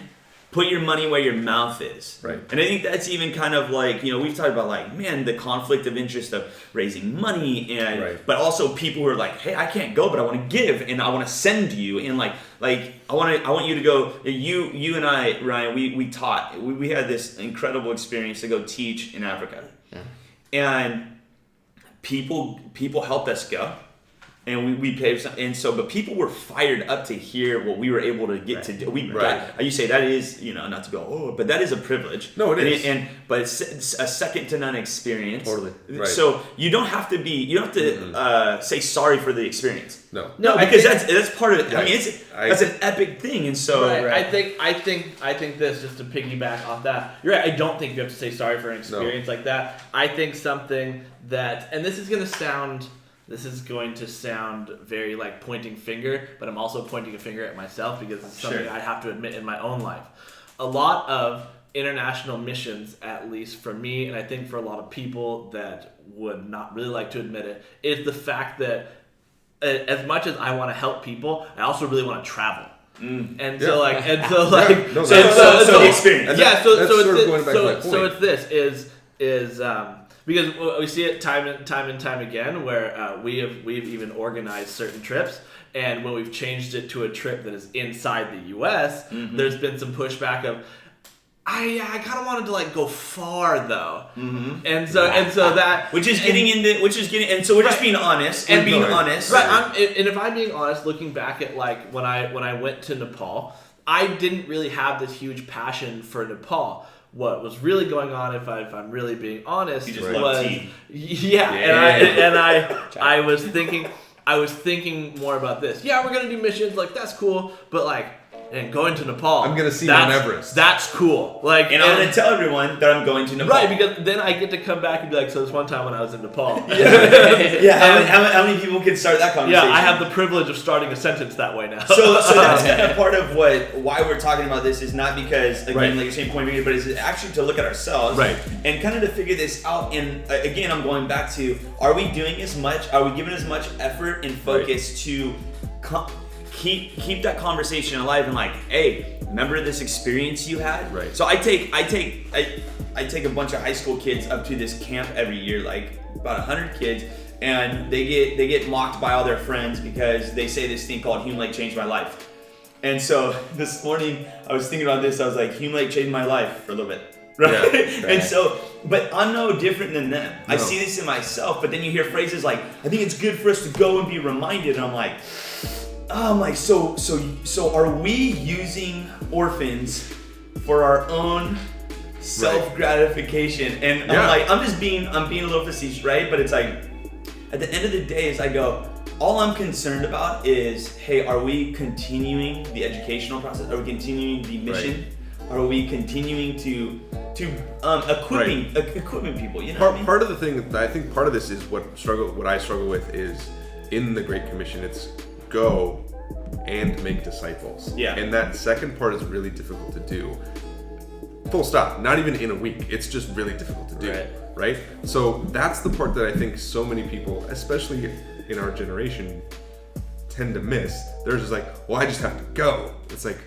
put your money where your mouth is. Right. And I think that's even kind of like, we've talked about like, man, the conflict of interest of raising money and Right. but also people who are like, hey, I can't go, but I want to give and I want to send you and like I want you to go. You and I, Ryan, we taught. We had this incredible experience to go teach in Africa. Yeah. And people helped us go. And we paid some, and so, but people were fired up to hear what we were able to get to do. We got, you say that is, not to go, but that is a privilege. No, it is. But it's a second to none experience. Totally. Right. So you don't have to say sorry for the experience. No. No, because that's part of it. I Right. mean, that's an epic thing, and so. Right. I think this, just to piggyback off that, you're right. I don't think you have to say sorry for an experience like that. I think something that, and this is going to sound very like pointing finger, but I'm also pointing a finger at myself because it's something I have to admit in my own life. A lot of international missions, at least for me, and I think for a lot of people that would not really like to admit it, is the fact that as much as I want to help people, I also really want to travel. And so the experience. So it's this is because we see it time and time again where we've even organized certain trips, and when we've changed it to a trip that is inside the U.S., there's been some pushback of, I kind of wanted to like go far though, and so that which is getting, and so we're just being honest and being honest, right? And if I'm being honest, looking back at like when I went to Nepal, I didn't really have this huge passion for Nepal. What was really going on, if I'm really being honest, you just love tea. And I was thinking more about this. Yeah, we're gonna do missions, like that's cool, but like, and going to Nepal, I'm gonna see Mount Everest. That's cool. Like, and I'm gonna tell everyone that I'm going to Nepal. Right, because then I get to come back and be like, so this one time when I was in Nepal. How many people can start that conversation? Yeah, I have the privilege of starting a sentence that way now. So that's kind of part of why we're talking about this is not because, again, like you're saying, point but it's actually to look at ourselves, right, and kind of to figure this out. And again, I'm going back to: are we doing as much? Are we giving as much effort and focus to keep that conversation alive? And like, hey, remember this experience you had? Right. So I take a bunch of high school kids up to this camp every year, like about 100 kids. And they get mocked by all their friends because they say this thing called Hume Lake changed my life. And so this morning I was thinking about this. I was like, Hume Lake changed my life for a little bit, right? Yeah. And so, but I'm no different than them. No. I see this in myself. But then you hear phrases like, I think it's good for us to go and be reminded. And I'm like, so are we using orphans for our own self-gratification? And I'm being a little facetious, right? But it's like, at the end of the day, as I go, all I'm concerned about is, hey, are we continuing the educational process? Are we continuing the mission? Right. Are we continuing to equipping people? You know, part of the thing, I think part of this is what I struggle with is in the Great Commission. It's go and make disciples. Yeah. And that second part is really difficult to do. Full stop. Not even in a week. It's just really difficult to do. Right? So that's the part that I think so many people, especially in our generation, tend to miss. They're just like, well, I just have to go. It's like,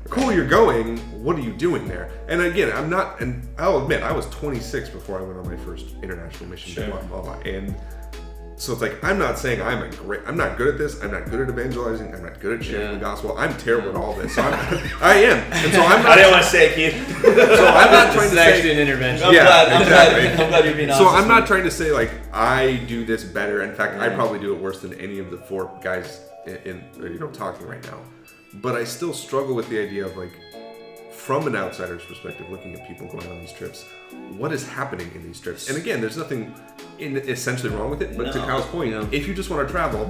cool, you're going. What are you doing there? And again, and I'll admit, I was 26 before I went on my first international mission. Sure. Blah, blah, blah. And so it's like, I'm not saying I'm not good at this. I'm not good at evangelizing. I'm not good at sharing the gospel. I'm terrible at all this. So I am. And so I'm not. I didn't want to say it, Keith. So I'm not trying to say. Actually an intervention. I'm glad you're being honest. So I'm not trying to say like I do this better. In fact, I probably do it worse than any of the four guys in talking right now. But I still struggle with the idea of like, from an outsider's perspective, looking at people going on these trips, what is happening in these trips? And again, there's nothing essentially wrong with it, but to No. Kyle's point, if you just want to travel.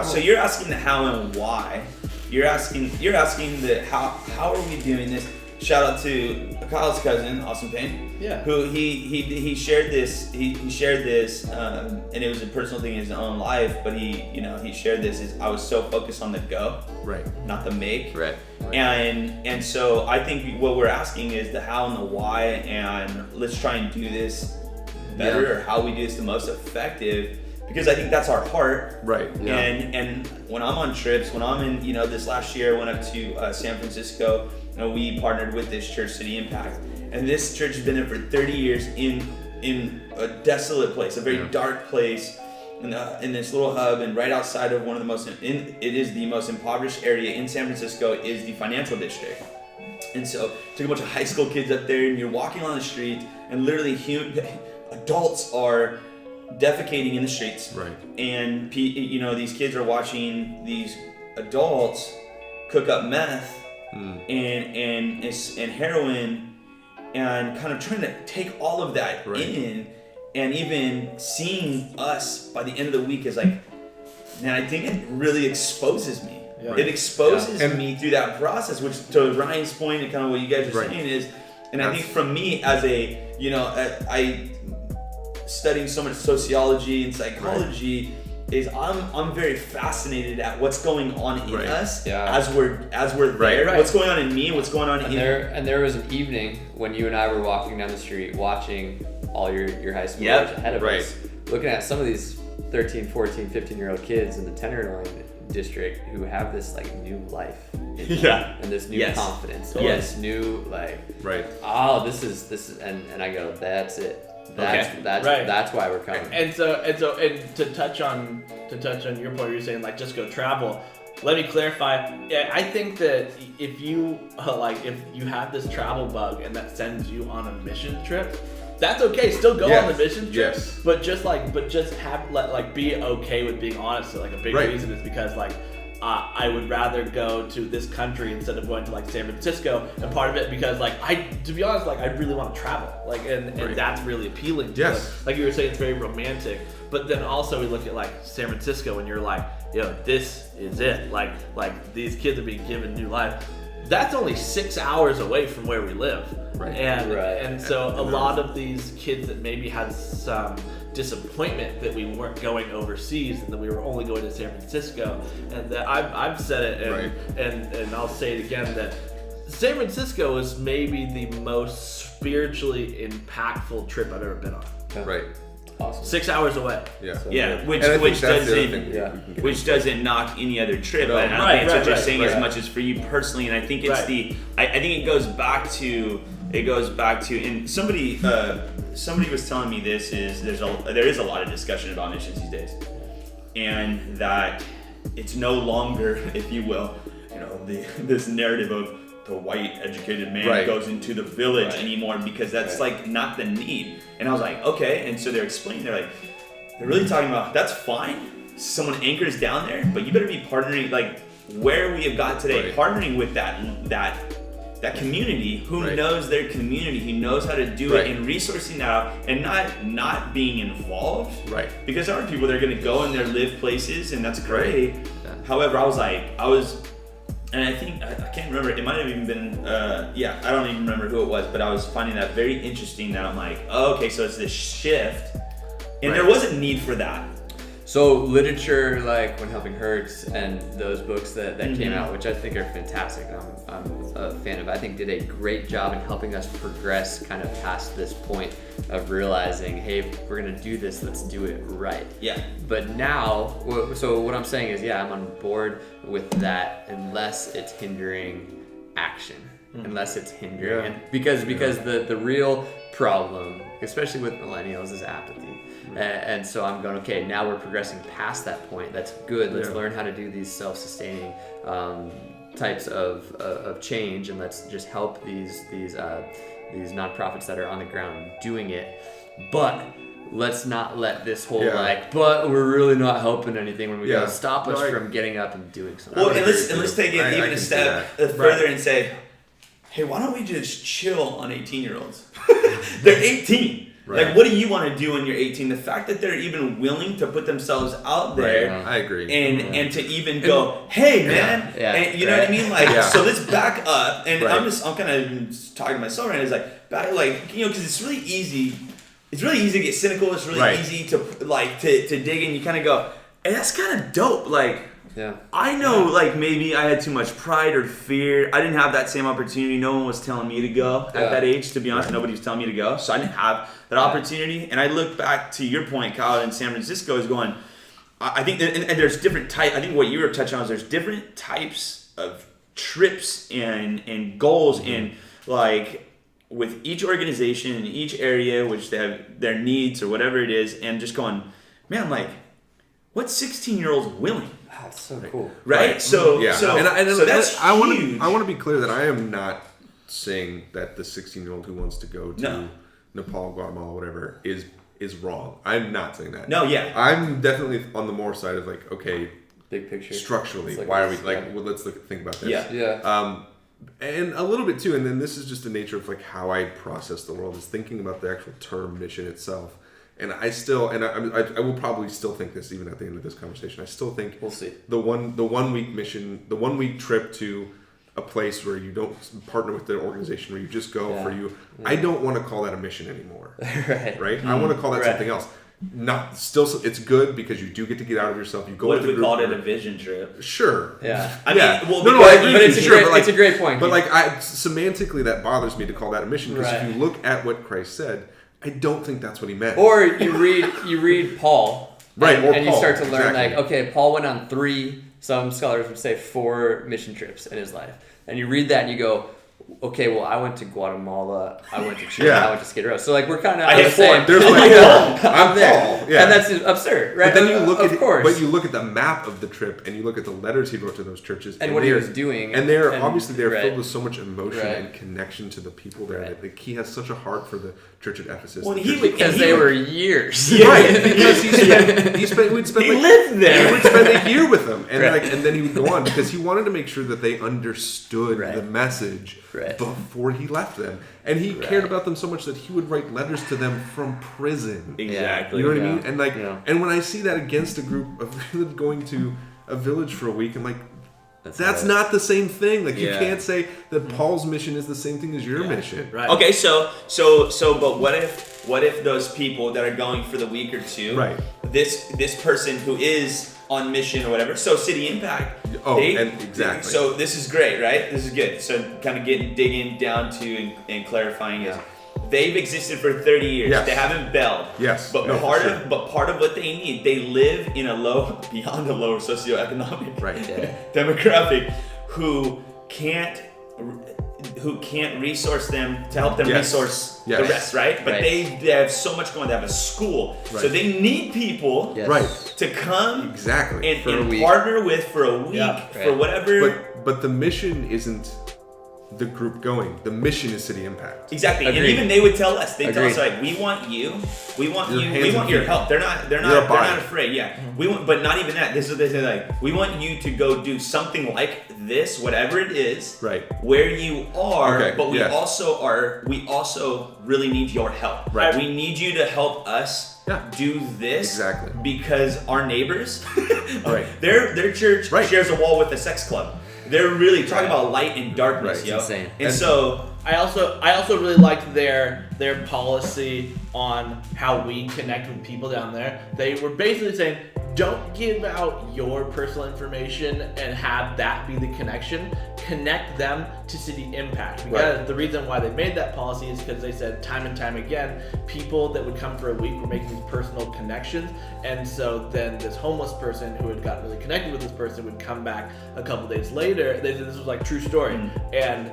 So you're asking the how and why. You're asking the how are we doing this? Shout out to Kyle's cousin, Austin Payne. Yeah. Who he shared this. He shared this, and it was a personal thing in his own life. But he shared this. I was so focused on the go, Right. not the make. Right. And so I think what we're asking is the how and the why, and let's try and do this better, or how we do this the most effective. Because I think that's our heart. Right. Yeah. And when I'm on trips, when I'm in, this last year I went up to San Francisco, and we partnered with this church, City Impact, and this church has been there for 30 years in a desolate place, a very dark place, in this little hub, and right outside of one of the most, it is the most impoverished area in San Francisco is the financial district. And so took a bunch of high school kids up there, and you're walking on the street, and literally adults are defecating in the streets, Right. and these kids are watching these adults cook up meth and heroin, and kind of trying to take all of that Right. in, and even seeing us by the end of the week is like, man, I think it really exposes me. Yeah. It exposes Yeah. And- me through that process, which to Ryan's point and kind of what you guys are Right. saying is, and I think from me as I studying so much sociology and psychology, is I'm very fascinated at what's going on in Right. us Yeah. as we're there. Right. What's going on in me? What's going on in you? And there was an evening when you and I were walking down the street watching all your high schoolers Yep. ahead of Right. us, looking at some of these 13, 14, 15-year-old kids in the Tenderloin district who have this like new life in them, Yeah. and this new Yes. confidence, and Yes. this new like, Right. oh, this is and I go, that's it. That's Okay. Right. that's why we're coming. And to touch on your point, you're saying like just go travel. Let me clarify. Yeah, I think that if you if you have this travel bug and that sends you on a mission trip, that's okay. Still go on the mission trip, Yes. but just be okay with being honest. So, like a big Right. reason is because I would rather go to this country instead of going to like San Francisco, and part of it because to be honest, I really want to travel, and Right. that's really appealing to Yes. us. Like you were saying, it's very romantic, but then also we look at like San Francisco and you're like, this is it. Like these kids are being given new life. That's only 6 hours away from where we live. Right. And so a lot of these kids that maybe had some disappointment that we weren't going overseas and that we were only going to San Francisco, and that I've said it, Right. and I'll say it again, that San Francisco is maybe the most spiritually impactful trip I've ever been on. Right. Awesome. 6 hours away. Yeah. Yeah, which And I think which that's the other doesn't thing we yeah. can get which into. doesn't knock any other trip. No. I don't Right, think it's what right, you're right, saying right. as much as for you personally, and I think it's Right. I think it goes back to and somebody was telling me there is a lot of discussion about missions these days, and that it's no longer, if you will, this narrative of the white educated man Right. goes into the village Right. anymore, because that's Right. like not the need. And I was like, okay. And so they're explaining, they're really talking about, that's fine, someone anchors down there, but you better be partnering, like where we have got today, Right. partnering with that community who Right. knows their community, who knows how to do Right. it, and resourcing that out, and not being involved. Right. Because there are people that are going to go and they live places, and that's great. Yeah. However, and I think, I can't remember, it might have even been, I don't even remember who it was, but I was finding that very interesting, that I'm like, oh, okay, so it's this shift, and Right. there was a need for that. So literature like When Helping Hurts and those books that came Mhm. out, which I think are fantastic, I'm a fan of, I think did a great job in helping us progress kind of past this point of realizing, hey, if we're gonna do this, let's do it right. Yeah. But now, so what I'm saying is, yeah, I'm on board with that unless it's hindering action. Unless it's hindering, Yeah. and because the real problem, especially with millennials, is apathy. And so I'm going, okay, now we're progressing past that point. That's good. Let's Yeah. learn how to do these self-sustaining types of change, and let's just help these nonprofits that are on the ground doing it. But let's not let this whole Yeah. but we're really not helping anything when we Yeah. go stop us No, from getting up and doing something. Well, would and agree let's with you. take it I even can a see step that. further and say, hey, why don't we just chill on 18-year-olds? They're 18. Right. Like, what do you want to do when you're 18? The fact that they're even willing to put themselves out there, I agree. and to even go, hey man, and you know what I mean? Like, so let's back up. And I'm kind of talking to myself right now. It's like, back, like, because it's really easy. It's really easy to get cynical. It's really easy to to dig in. You kind of go, hey, that's kind of dope. Like, I know, like, maybe I had too much pride or fear. I didn't have that same opportunity. No one was telling me to go at that age, to be honest. Nobody was telling me to go. So I didn't have that opportunity. And I look back to your point, Kyle, in San Francisco is going, I think that, and there's different types. I think what you were touching on is there's different types of trips and goals and, like, with each organization in each area, which they have their needs or whatever it is, and just going, man, like, what 16-year-old's willing? That's so cool. Right? So that's I want huge. to be clear that I am not saying that the 16-year-old who wants to go to Nepal, Guatemala, whatever, is wrong. I'm not saying that. No, yeah. I'm definitely on the more side of, like, okay, big picture. Structurally, like why are we, like, well, let's think about this. Yeah. And a little bit too, and then this is just the nature of, like, how I process the world, is thinking about the actual term mission itself. And I still, and I will probably still think this even at the end of this conversation. I still think we'll see the 1 week mission, the 1 week trip to a place where you don't partner with the organization, where you just go for you. Yeah. I don't want to call that a mission anymore. Right? I want to call that something else. Not still, it's good because you do get to get out of yourself. You go. What if we called it a vision trip? Sure. Yeah. I mean, I agree. But it's a great point. But like, semantically, that bothers me to call that a mission, because if you look at what Christ said, I don't think that's what he meant. Or you read Paul, right? And you start to learn, like, okay, Paul went on 3. Some scholars would say 4 mission trips in his life, and you read that and you go, okay, well, I went to Guatemala, I went to Chile, I went to Skid Row. So, like, we're kind of the same. There's like, I'm there. And that's absurd, right? But then you look at you look at the map of the trip, and you look at the letters he wrote to those churches, and what he was doing, and they're obviously filled with so much emotion and connection to the people there. That, like, he has such a heart for the church at Ephesus. Well, because they were years, right? Because he lived there. He would spend a year with them, and and then he would go on, because he wanted to make sure that they understood the message before he left them. And he cared about them so much that he would write letters to them from prison. Exactly. You know what I mean? And, like, and when I see that against a group of going to a village for a week, I'm like, that's not the same thing. Like, you can't say that Paul's mission is the same thing as your mission. Right. Okay, so but what if those people that are going for the week or two, this person who is on mission or whatever, so City Impact, exactly. So this is great, right? This is good. So kind of digging down to and clarifying is, they've existed for 30 years. Yes. They haven't bailed. Yes. But part of what they need, they live in beyond a lower socioeconomic demographic who can't resource them to help them resource the rest, right? But they have so much going. They have a school, so they need people to come and partner with for a week for whatever. But the mission isn't the group going. The mission is City Impact. Exactly. Agreed. And even they would tell us, tell us, like, we want your help. They're not afraid. Yeah. We want, but not even that. This is what they say, like, we want you to go do something like this, whatever it is, where you are, but we also really need your help. Right. We need you to help us do this because our neighbors, their church shares a wall with a sex club. They're really talking about light and darkness, yo. Insane. And so I also really liked their policy on how we connect with people down there. They were basically saying, don't give out your personal information and have that be the connection. Connect them to City Impact. Because the reason why they made that policy is because they said time and time again, people that would come for a week were making these personal connections. And so then this homeless person who had gotten really connected with this person would come back a couple days later. They said this was like true story. And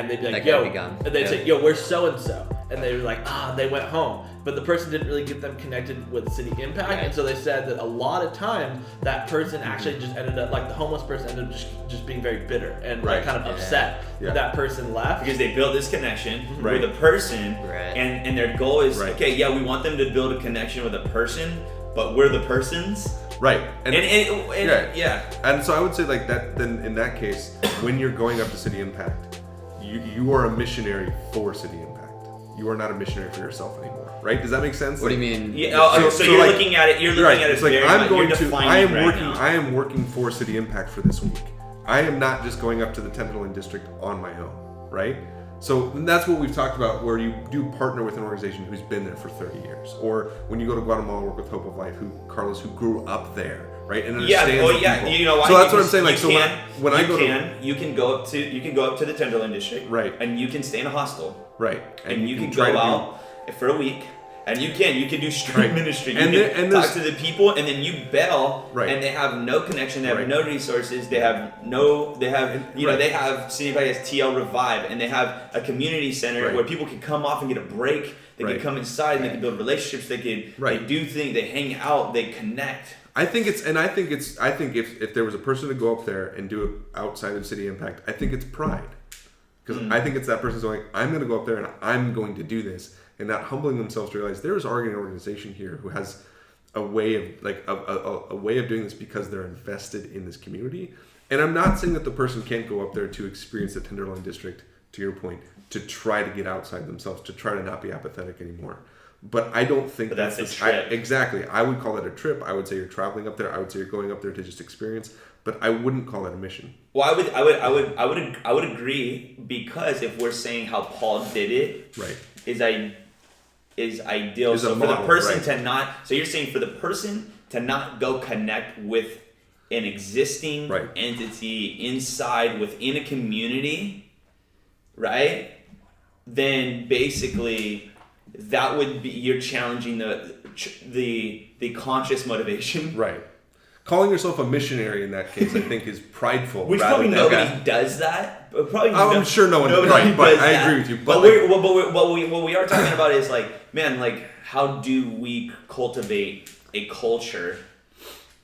they'd be like, yo, and they'd say, yo, we're so-and-so. And they were like, they went home. But the person didn't really get them connected with City Impact. And so they said that a lot of times that person actually just ended up, like the homeless person ended up just being very bitter and like kind of upset that person left. Because they built this connection with a person and their goal is, we want them to build a connection with a person, but we're the persons. Right. And so I would say, like, that, then in that case, when you're going up to City Impact, you are a missionary for City Impact. You are not a missionary for yourself anymore, right? Does that make sense? What do you mean? Yeah. So you're like, looking at it. You're looking right, at it it's like very I'm much. going You're to. defining I am right working. now. I am working for City Impact for this week. I am not just going up to the Tenderloin District on my own, right? So that's what we've talked about, where you do partner with an organization who's been there for 30 years, or when you go to Guatemala, work with Hope of Life, who grew up there, right, and understands the people. You know why? So that's what I'm Because saying. Like, you so can, when I go you can go up to the Tenderloin District, Right. and you can stay in a hostel, right, and you can try go to do- out for a week. And you can do street Right. ministry. You And can there- and talk there's- to the people, and then you bail. Right. And they have no connection. They have Right. no resources. They have no. They have Right. they have City Impact has TL Revive, and they have a community center Right. where people can come off and get a break. They Right. can come inside and they can build relationships. They can Right. they do things. They hang out. They connect. I think if there was a person to go up there and do it outside of City Impact, I think it's pride. Because I think it's that person's going, I'm going to go up there and I'm going to do this, and not humbling themselves to realize there is already an organization here who has a way of a way of doing this because they're invested in this community. And I'm not saying that the person can't go up there to experience the Tenderloin District, to your point, to try to get outside themselves, to try to not be apathetic anymore. But I don't think But that's a the- trip. exactly. I would call that a trip. I would say you're traveling up there. I would say you're going up there to just experience. But I wouldn't call that a mission. Well, I would agree, because if we're saying how Paul did it, Right. is ideal. Is a So for model, the person right. to not, so you're saying for the person to not go connect with an existing Right. entity inside within a community, right? Then basically that would be, you're challenging the conscious motivation. Right. Calling yourself a missionary in that case, I think, is prideful. Which rather probably than- nobody does that. But probably I'm sure no one nobody right, but does I that. agree with you. But But what we are talking about is like, man, like how do we cultivate a culture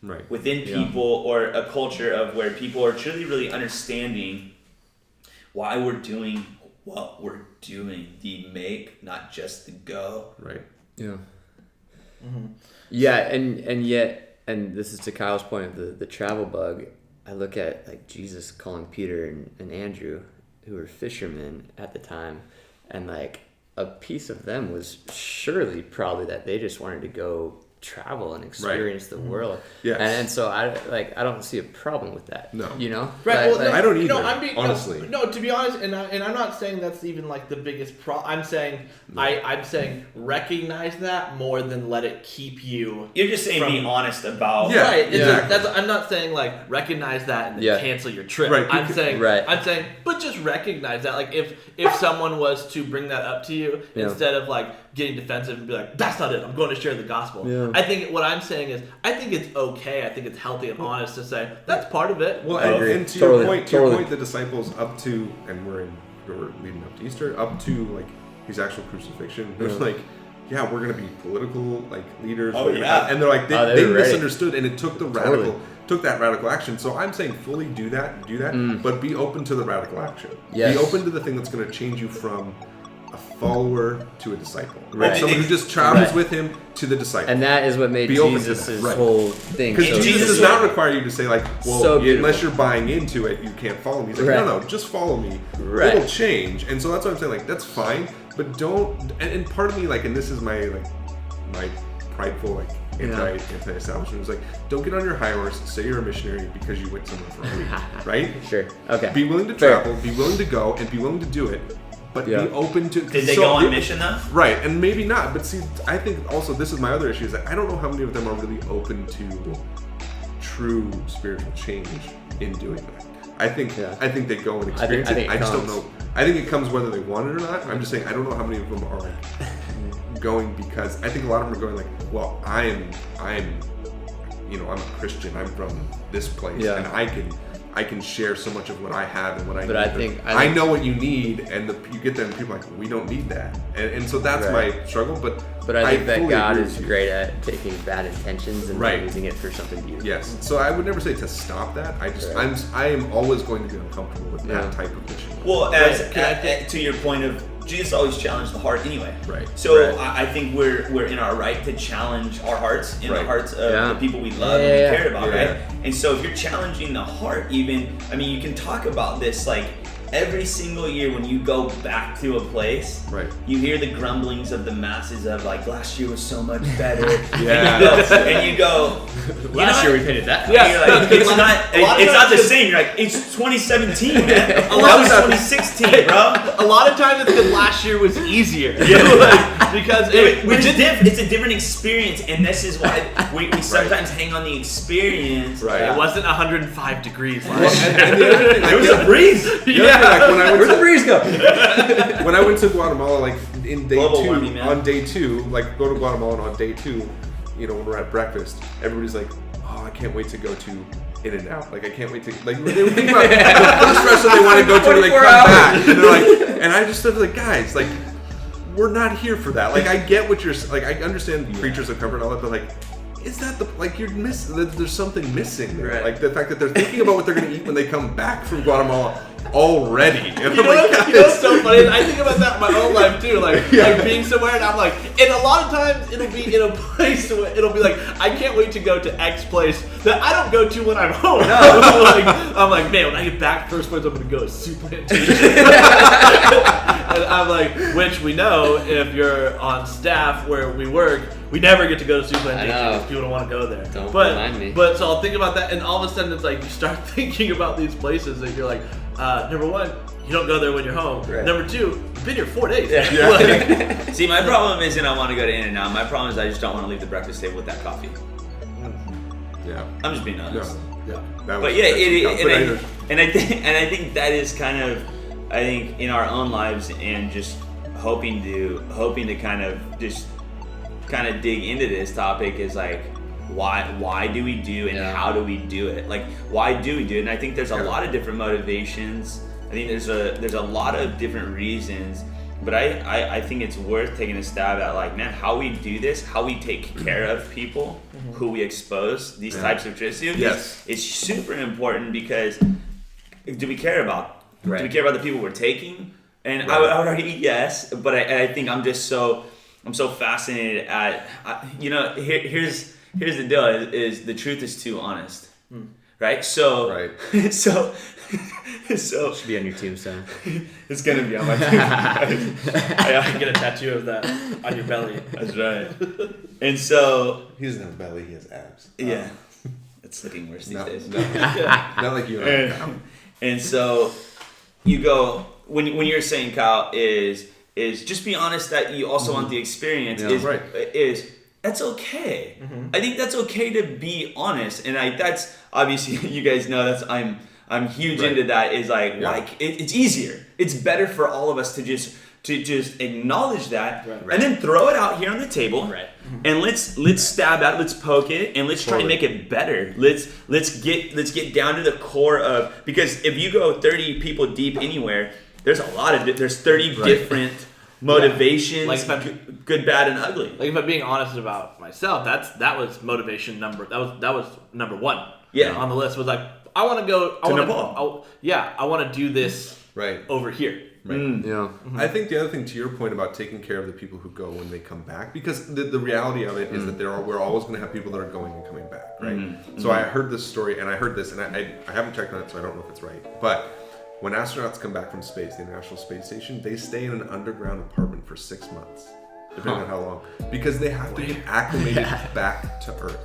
right. within people, or a culture of where people are truly really understanding why we're doing what we're doing, the make, not just the go. Right. Yeah. Yeah, and yet, and this is to Kyle's point of the travel bug. I look at like Jesus calling Peter and Andrew, who were fishermen at the time, and like a piece of them was surely probably that they just wanted to go travel and experience the world. Yes. And so I don't see a problem with that. No. You know? Right. But, Well, I don't you know, either, I'm being, honestly. No, to be honest, and I'm not saying that's even like the biggest problem. I'm saying I'm saying recognize that more than let it keep you. You're just saying being honest about. Yeah. Right. It's Yeah. that's, I'm not saying like recognize that and then Yeah. cancel your trip. Right, I'm saying right. I'm saying, but just recognize that. Like if someone was to bring that up to you, Yeah. instead of like getting defensive and be like, that's not it, I'm going to share the gospel. Yeah. I think what I'm saying is I think it's okay. I think it's healthy and honest to say that's part of it. Well, I agree. and to Totally, your totally. point, the disciples up to, and we're leading up to Easter, up to like his actual crucifixion. There's like, yeah, we're gonna be political like leaders. Oh, we're gonna yeah. have- and they're like Oh, they they were ready. misunderstood, and it took the Totally. took that radical action. So I'm saying fully do that, but be open to the radical action. Yes. Be open to the thing that's gonna change you from a follower to a disciple. Right. Someone who just travels Right. with him to the disciple. And that is what made Be open to Jesus' that, right. whole thing. Because so Jesus Jesus does not require you to say like, well, So unless beautiful. you're buying into it, you can't follow me. He's like, Right. no, just follow me. Right. It'll change. And so that's what I'm saying. Like, that's fine, but don't. And part of me, like, and this is my prideful like anti-establishment is like, don't get on your high horse. Say you're a missionary because you went somewhere for a week, right? Sure. Okay. Be willing to Fair. travel. Be willing to go, and be willing to do it. But Yeah. be open to. Did they go on mission though? Right, and maybe not. But see, I think also this is my other issue is that I don't know how many of them are really open to true spiritual change in doing that. I think Yeah. I think they go and experience I think it. it I just don't comes. know. I think it comes whether they want it or not. I'm just saying I don't know how many of them are like going because I think a lot of them are going like, well, I'm you know, I'm a Christian. I'm from this place, Yeah. and I can share so much of what I have and what I But need. I think- I know what you need, and you get there, and people are like, we don't need that, and so that's Right. my struggle. But But I think that fully God agree is with you. great at taking bad intentions and Right. using it for something beautiful. Yes, so I would never say to stop that. I just Right. I am always going to be uncomfortable with Yeah. that type of mission. Well, Right. to your point of Jesus always challenged the heart anyway. Right. So Right. I think we're in our right to challenge our hearts in the Right. hearts of Yeah. the people we love Yeah, and yeah, we care about, yeah. right? And so if you're challenging the heart, even I mean, you can talk about this like every single year when you go back to a place, Right. you hear the grumblings of the masses of like, last year was so much better. Yeah. And you go, Last year we painted that. Yeah. You're like, it's A lot of not times the it's- same. You're like, it's 2017, man. That lot was of 2016, bro. A lot of times it's because last year was easier. Because It's a different experience, and this is why we sometimes hang on the experience. Right. it wasn't 105 degrees Well, last year. and the other thing, like, There was a breeze. the other thing, like, when I went Where'd the to, breeze go? when I went to Guatemala, like in day Global 2, warming, man. on day 2, like go to Guatemala and on day 2, you know, when we're at breakfast, everybody's like, oh, I can't wait to go to In-N-Out. Like, I can't wait to, like, they were thinking about the first restaurant they want to go to, like, 24 come hours. back. And they're like, and I just said, like, guys, like, we're not here for that. Like, I get what you're, like, I understand creatures of comfort and all that, but, like, is that the, like, you're missing, there's something missing there. Right. Like, the fact that they're thinking about what they're going to eat when they come back from Guatemala already. And I'm like, You know what's so funny? I think about that in my own life too, like being somewhere, and I'm like, and a lot of times it'll be in a place where it'll be like, I can't wait to go to X place that I don't go to when I'm home. I'm like, man, when I get back, first place I'm gonna go is Super Plantation. And I'm like, which we know if you're on staff where we work, we never get to go to Super Plantation I know. because people don't want to go there. Don't but, remind me. But so I'll think about that, and all of a sudden it's like you start thinking about these places that you're like, number one, you don't go there when you're home. Right. Number two, you've been here 4 days. Yeah. Like, See, my problem isn't I want to go to In-N-Out. My problem is I just don't want to leave the breakfast table with that coffee. yeah. I'm just being honest. No. Yeah. That But was- yeah, that's- I think that is kind of, I think in our own lives and just hoping to kind of dig into this topic is like, why do we do and Yeah. how do we do it? Like, why do we do it? And I think there's a Yeah. lot of different motivations. I think there's a lot of different reasons. But I think it's worth taking a stab at, like, man, how we do this, how we take care of people who we expose these Yeah. types of trips to. Yes. It's super important because do we care about? Right. Do we care about the people we're taking? And Right. I would already yes, but I think I'm so fascinated at, here's the deal is the truth is too honest, right? So Right. so Should be on your tombstone. it's gonna be on my team. I can get a tattoo of that on your belly. That's right. And so He doesn't have a belly, he has abs. yeah, it's looking worse these No, days. no. Not like you and I. And so you go when you're saying, Kyle, is just be honest that you also want the experience. Yeah. Right. Is that's okay. I think that's okay to be honest, and that's obviously you guys know I'm huge Right. into that. Is like Yeah. it's easier. It's better for all of us to just acknowledge that Right. and then throw it out here on the table. Right. And let's stab at it, let's poke it, and let's try to make it better. Let's get down to the core of, because if you go 30 people deep anywhere, there's 30 Right. different motivations, Like if I'm- good, bad, and ugly. Like if I'm being honest about myself, that was motivation number. That was number one. Yeah. On the list was like, I want to go To Nepal. I want to do this Right. over here. Right. Yeah. I think the other thing, to your point about taking care of the people who go when they come back, because the reality of it is that we're always going to have people that are going and coming back, right? So I heard this story, and I heard this, and I haven't checked on it, so I don't know if it's right. But when astronauts come back from space, the International Space Station, they stay in an underground apartment for 6 months, depending on how long, because they have to get acclimated back to Earth.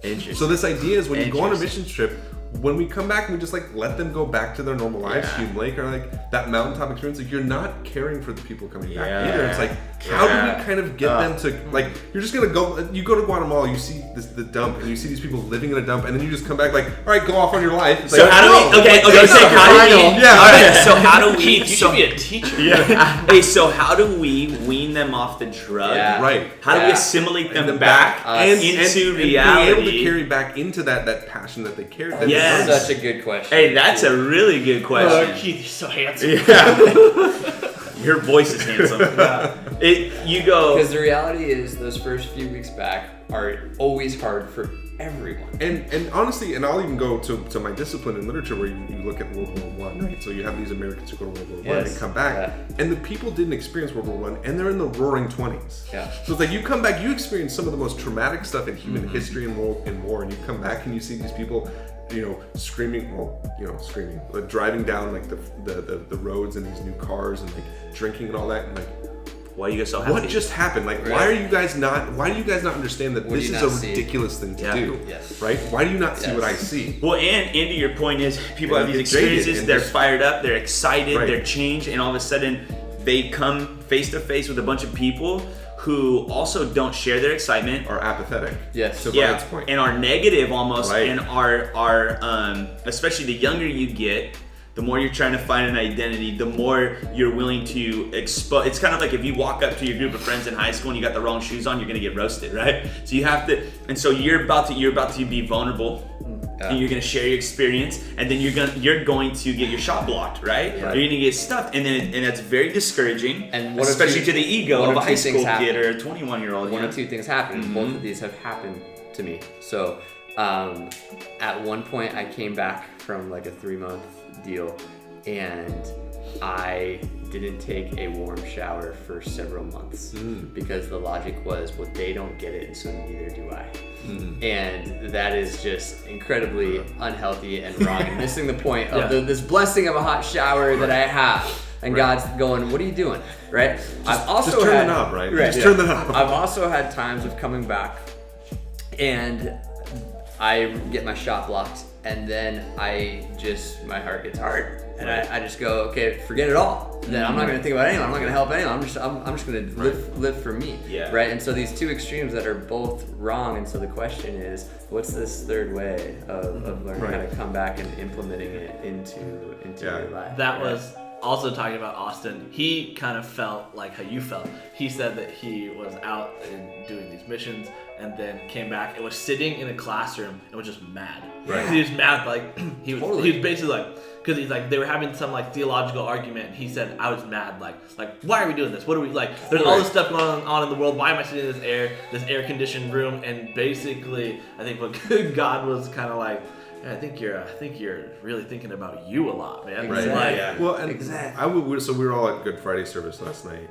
Interesting. So this idea is when you go on a Interesting. mission trip, when we come back, we just like let them go back to their normal lives, Hume Lake, or like that mountaintop experience. Like, you're not caring for the people coming back Yeah. either. It's like, how do we kind of get them to, like, you're just gonna go. You go to Guatemala, you see the dump, and you see these people living in a dump, and then you just come back like, all right, go off on your life. It's So like, how do no, we? Okay. that's So not how do we? final. Yeah. Okay, so how do we? Keith, you should be a teacher. Hey, so how do we wean them off the drug? Yeah. Right. How do we Yeah. assimilate them And back and into and reality? being able to carry back into that passion that they carried. that they Yes. learned. Such a good question. Hey, that's a really good question. Keith, you're so handsome. Your voice is handsome. You go. Because the reality is, those first few weeks back are always hard for everyone. And honestly, and I'll even go to my discipline in literature, where you look at World War I, right? So you have these Americans who go to World War I Yes. and come back, and the people didn't experience World War I, and they're in the Roaring 20s. Yeah. So it's like you come back, you experience some of the most traumatic stuff in human history and war, and you come back and you see these people screaming, but driving down like the roads in these new cars and like drinking and all that, and like, why are you guys so happy? what just happened? Like, why do you guys not understand that this is a ridiculous thing to do? Yes. Right? Why do you not see what I see? Well, and to your point is, people Yeah, have these it's jaded experiences, and they're just- fired up, they're excited, Right. they're changed, and all of a sudden they come face to face with a bunch of people who also don't share their excitement, Or apathetic. Yes. To yeah, Brian's point. and are negative almost, Right. and are especially the younger you get, the more you're trying to find an identity, the more you're willing to expose. It's kind of like if you walk up to your group of friends in high school and you got the wrong shoes on, you're gonna get roasted, right? So you have to, and so you're about to be vulnerable. Yeah. And you're gonna share your experience, and then you're going to get your shot blocked, right? Yeah. You're gonna get stuffed, and that's very discouraging, And what if especially you- to the ego what of a if high two things school kid happen? or a 21-year-old. One yeah. of two things happen. Mm-hmm. Both of these have happened to me. So at one point I came back from like a 3-month deal, and I didn't take a warm shower for several months because the logic was, well, they don't get it, and so neither do I. And that is just incredibly unhealthy and wrong, and missing the point of this blessing of a hot shower that I have. And God's going, what are you doing? Right? I've also just turn had, the knob, right? Right. Just turn the knob. I've also had times of coming back and I get my shot blocked, and then my heart gets hard, and I just go, okay, forget it all. Then I'm not going to think about anyone. I'm not going to help anyone. I'm just going to live for me. Yeah. Right. And so these two extremes that are both wrong. And so the question is, what's this third way of learning how to come back and implementing it into your life? That was also talking about Austin. He kind of felt like how you felt. He said that he was out and doing these missions and then came back and was sitting in a classroom and was just mad. Right. He was mad, like he was Totally. basically like, because he's like, they were having some like theological argument, and he said, I was mad, like why are we doing this? What are we like? There's all this stuff going on in the world. Why am I sitting in this air conditioned room? And basically, I think what God was kind of like, I think you're really thinking about you a lot, man. Exactly. Like, Yeah. Well, and Exactly. so we were all at Good Friday service last night,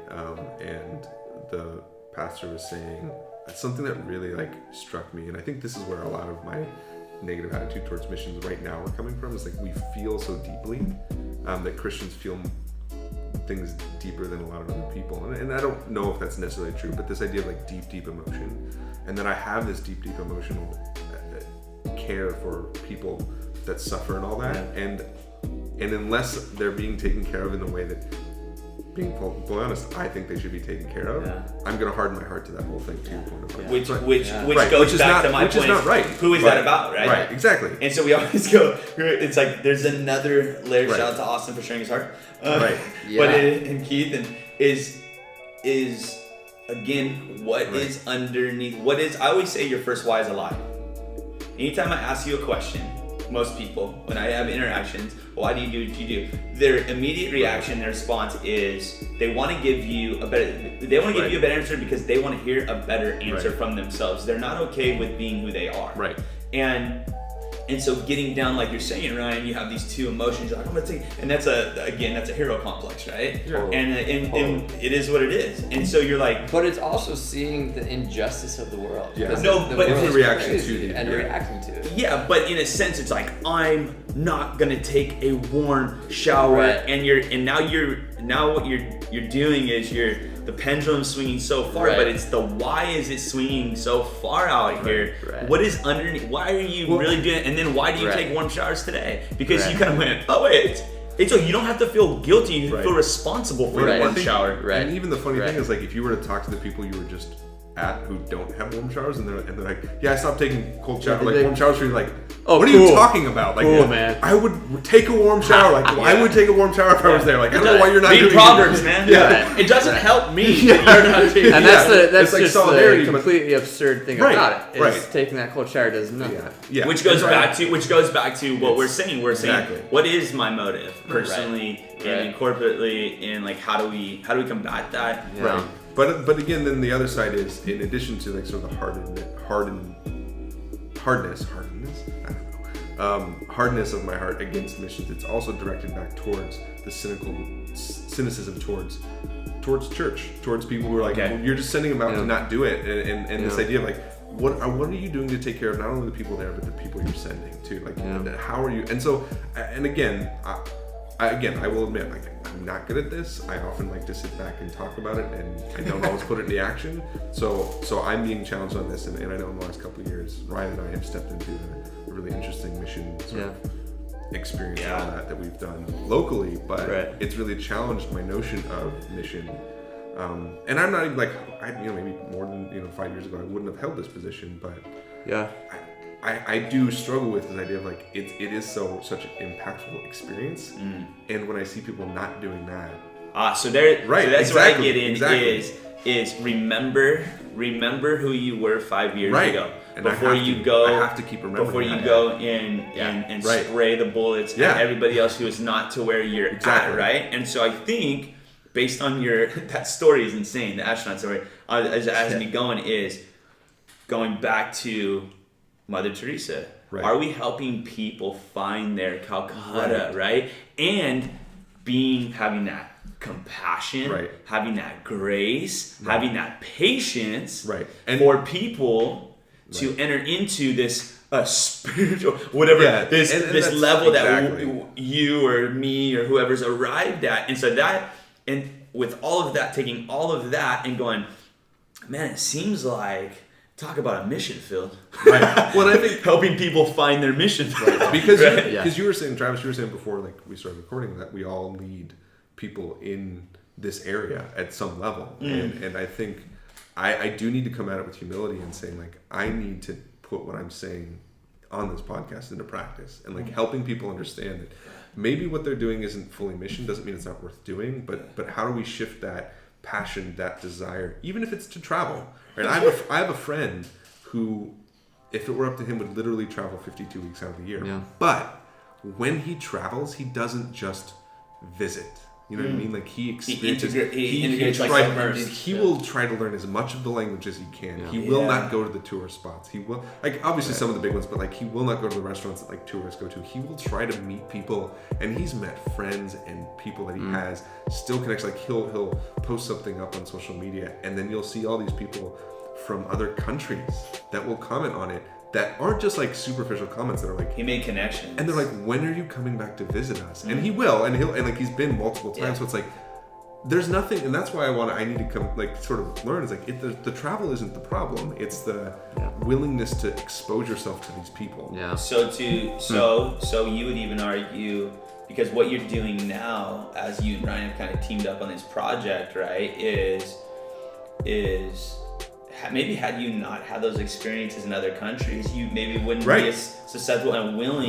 and the pastor was saying something that really like struck me, and I think this is where a lot of my negative attitude towards missions right now are coming from. Is like we feel so deeply that Christians feel things deeper than a lot of other people, and I don't know if that's necessarily true, but this idea of like deep emotion, and then I have this deep emotional care for people that suffer and all that, and unless they're being taken care of in the way that, being fully honest, I think they should be taken care of, I'm gonna harden my heart to that whole thing too. Which Right, goes which is back not- to my which point. is not right. Who is that about, right? Right, exactly. And so we always go. It's like there's another layer. Right. Shout out to Austin for sharing his heart. Right. Yeah. But and Keith is again what is underneath. What is? I always say your first why is a lie. Anytime I ask you a question, most people, when I have interactions, why do you do what you do? Their immediate reaction, their response is they want to give you a better. They want to give you a better answer because they want to hear a better answer from themselves. They're not okay with being who they are. Right. And so getting down, like you're saying, Ryan, you have these two emotions. You're like, I'm gonna take, and that's a hero complex, right? Yeah. And it is what it is. And so you're like, But it's also seeing the injustice of the world. Yeah. Because No, the but world it's is a reaction crazy, to the- and yeah. reacting to it. yeah, but in a sense, it's like I'm not gonna take a warm shower, Right. and now what you're doing is the pendulum's swinging so far, Right. but it's the why is it swinging so far out here? Right. What is underneath? Why are you really doing it? And then why do you Right. take warm showers today? Because Right. you kind of went, oh wait, it's so you don't have to feel guilty. You Right. feel responsible for Right. the warm I think- shower. Right. And even the funny Right. thing is, like, if you were to talk to the people you were just at who don't have warm showers, and they're like, yeah, I stopped taking cold shower, like they- warm showers for you, like, Oh, what are cool. you talking about? Like, Cool, man. I would take a warm shower. Like, I would take a warm shower if I was there. Like, I don't know why you're not Read doing Proverbs, it. man. Yeah. It doesn't help me that you're not taking And that's it's like just solidarity, the but- completely absurd thing Right, about it. Is right. taking that cold shower does nothing. Yeah. Which goes That's right. back to what we're saying. We're Exactly. saying what is my motive personally and Right. corporately, and like how do we combat that? Yeah. Right. But again, then the other side is, in addition to like sort of the hardness, I don't know, hardness of my heart against missions, it's also directed back towards the cynicism towards church, towards people who are like, Okay. well, you're just sending them out Yeah. to not do it, and this Yeah. idea of like, what are you doing to take care of not only the people there but the people you're sending too? Like, how are you? And so, and again, I will admit, like, I'm not good at this. I often like to sit back and talk about it, and I don't always put it into action. So I'm being challenged on this, and I know in the last couple of years, Ryan and I have stepped into a really interesting mission sort of experience and all that we've done locally, but it's really challenged my notion of mission. And I'm not even like, maybe more than 5 years ago I wouldn't have held this position, but I do struggle with this idea of like it is such an impactful experience, and when I see people not doing that, so that's where I get in is remember who you were 5 years ago. And before you go, I have to keep remembering before you go and spray the bullets at everybody else who is not to where you're at, right? And so I think based on that story is insane. The astronaut story as me going back to Mother Teresa. Right. Are we helping people find their Calcutta, right? And having that compassion, having that grace, having that patience for people to enter into this spiritual, whatever, this level that you or me or whoever's arrived at. And so and with all of that, taking all of that and going, man, it seems like, talk about a mission field. Right. Well, I think helping people find their mission field. Because you were saying, Travis, before like we started recording that we all lead people in this area at some level. And I think I do need to come at it with humility and saying like, I need to put what I'm saying on this podcast into practice, and like helping people understand that maybe what they're doing isn't fully mission, doesn't mean it's not worth doing, but how do we shift that passion, that desire, even if it's to travel, right? I have a friend who, if it were up to him, would literally travel 52 weeks out of the year. But when he travels, he doesn't just visit. You know what I mean? Like he experiences. He will try to learn as much of the language as he can. He will not go to the tourist spots. He will, like, obviously some of the big ones, but like he will not go to the restaurants that like tourists go to. He will try to meet people, and he's met friends and people that he has still connects. Like he'll post something up on social media, and then you'll see all these people from other countries that will comment on it, that aren't just like superficial comments, that are like, he made connections, and they're like, when are you coming back to visit us? And he will, and like he's been multiple times. So it's like, there's nothing, and that's why I need to come, like, sort of learn, is like, the travel isn't the problem, it's the willingness to expose yourself to these people. So you would even argue, because what you're doing now, as you and Ryan have kind of teamed up on this project, right, is maybe had you not had those experiences in other countries, you maybe wouldn't be as susceptible and willing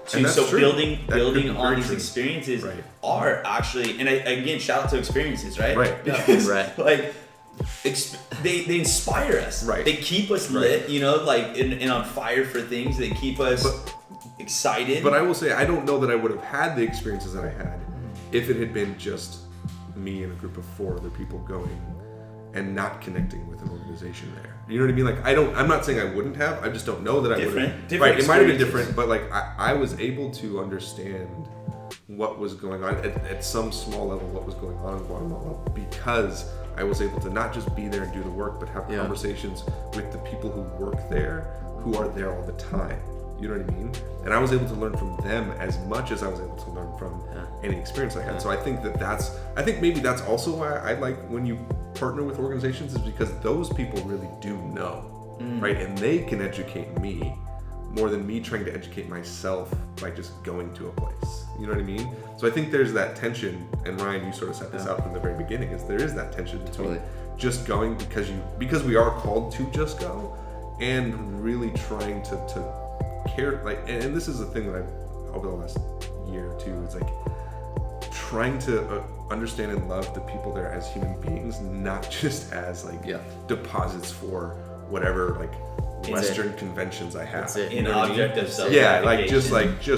to. So building on these experiences are actually, and again, shout out to experiences, right? Because like they inspire us. They keep us lit, like and on fire for things. They keep us excited. But I will say, I don't know that I would have had the experiences that I had if it had been just me and a group of 4 other people going and not connecting with an organization there. You know what I mean? Like, I'm not saying I wouldn't have, I just don't know that I would have. Right, it might have been different, but like I was able to understand what was going on at some small level, what was going on in Guatemala, because I was able to not just be there and do the work, but have conversations with the people who work there, who are there all the time. You know what I mean? And I was able to learn from them as much as I was able to learn from any experience I had. So I think maybe that's also why I like when you partner with organizations, is because those people really do know, right? And they can educate me more than me trying to educate myself by just going to a place. You know what I mean? So I think there's that tension, and Ryan, you sort of set this out from the very beginning, is there is that tension between just going because we are called to just go, and really trying to care, like, and this is the thing that I've, over the last year or two, it's like trying to understand and love the people there as human beings, not just as like deposits for whatever like Western conventions I have. An object of self. Yeah, like just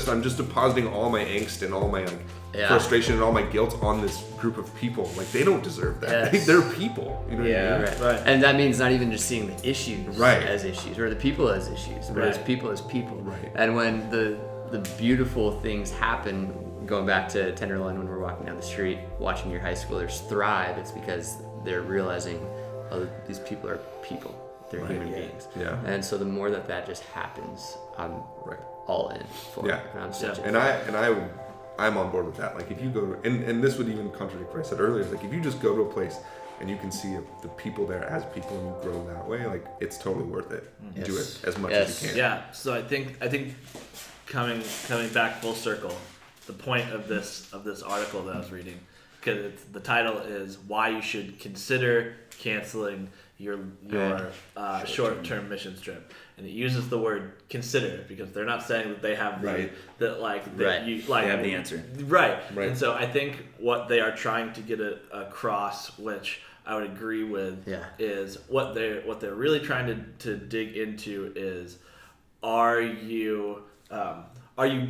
I'm just depositing all my angst and all my frustration and all my guilt on this group of people. Like, they don't deserve that. They're people. You know what I mean? Right. And that means not even just seeing the issues as issues, or the people as issues, but as people. Right. And when the beautiful things happen, going back to Tenderloin, when we're walking down the street, watching your high schoolers thrive, it's because they're realizing, oh, these people are people. They're human beings. Yeah. And so the more that just happens, I'm all in for it. And I'm such a I'm on board with that. Like if you go to, and this would even contradict what I said earlier, is like if you just go to a place and you can see the people there as people and you grow that way, like it's totally worth it. Yes. Do it as much as you can. Yeah. So I think coming back full circle, the point of this article that I was reading, because the title is why you should consider canceling your short-term mission trip, and it uses the word consider because they're not saying that they have you have the answer, right. And so I think what they are trying to get across, which I would agree with, is what they're really trying to dig into is, are you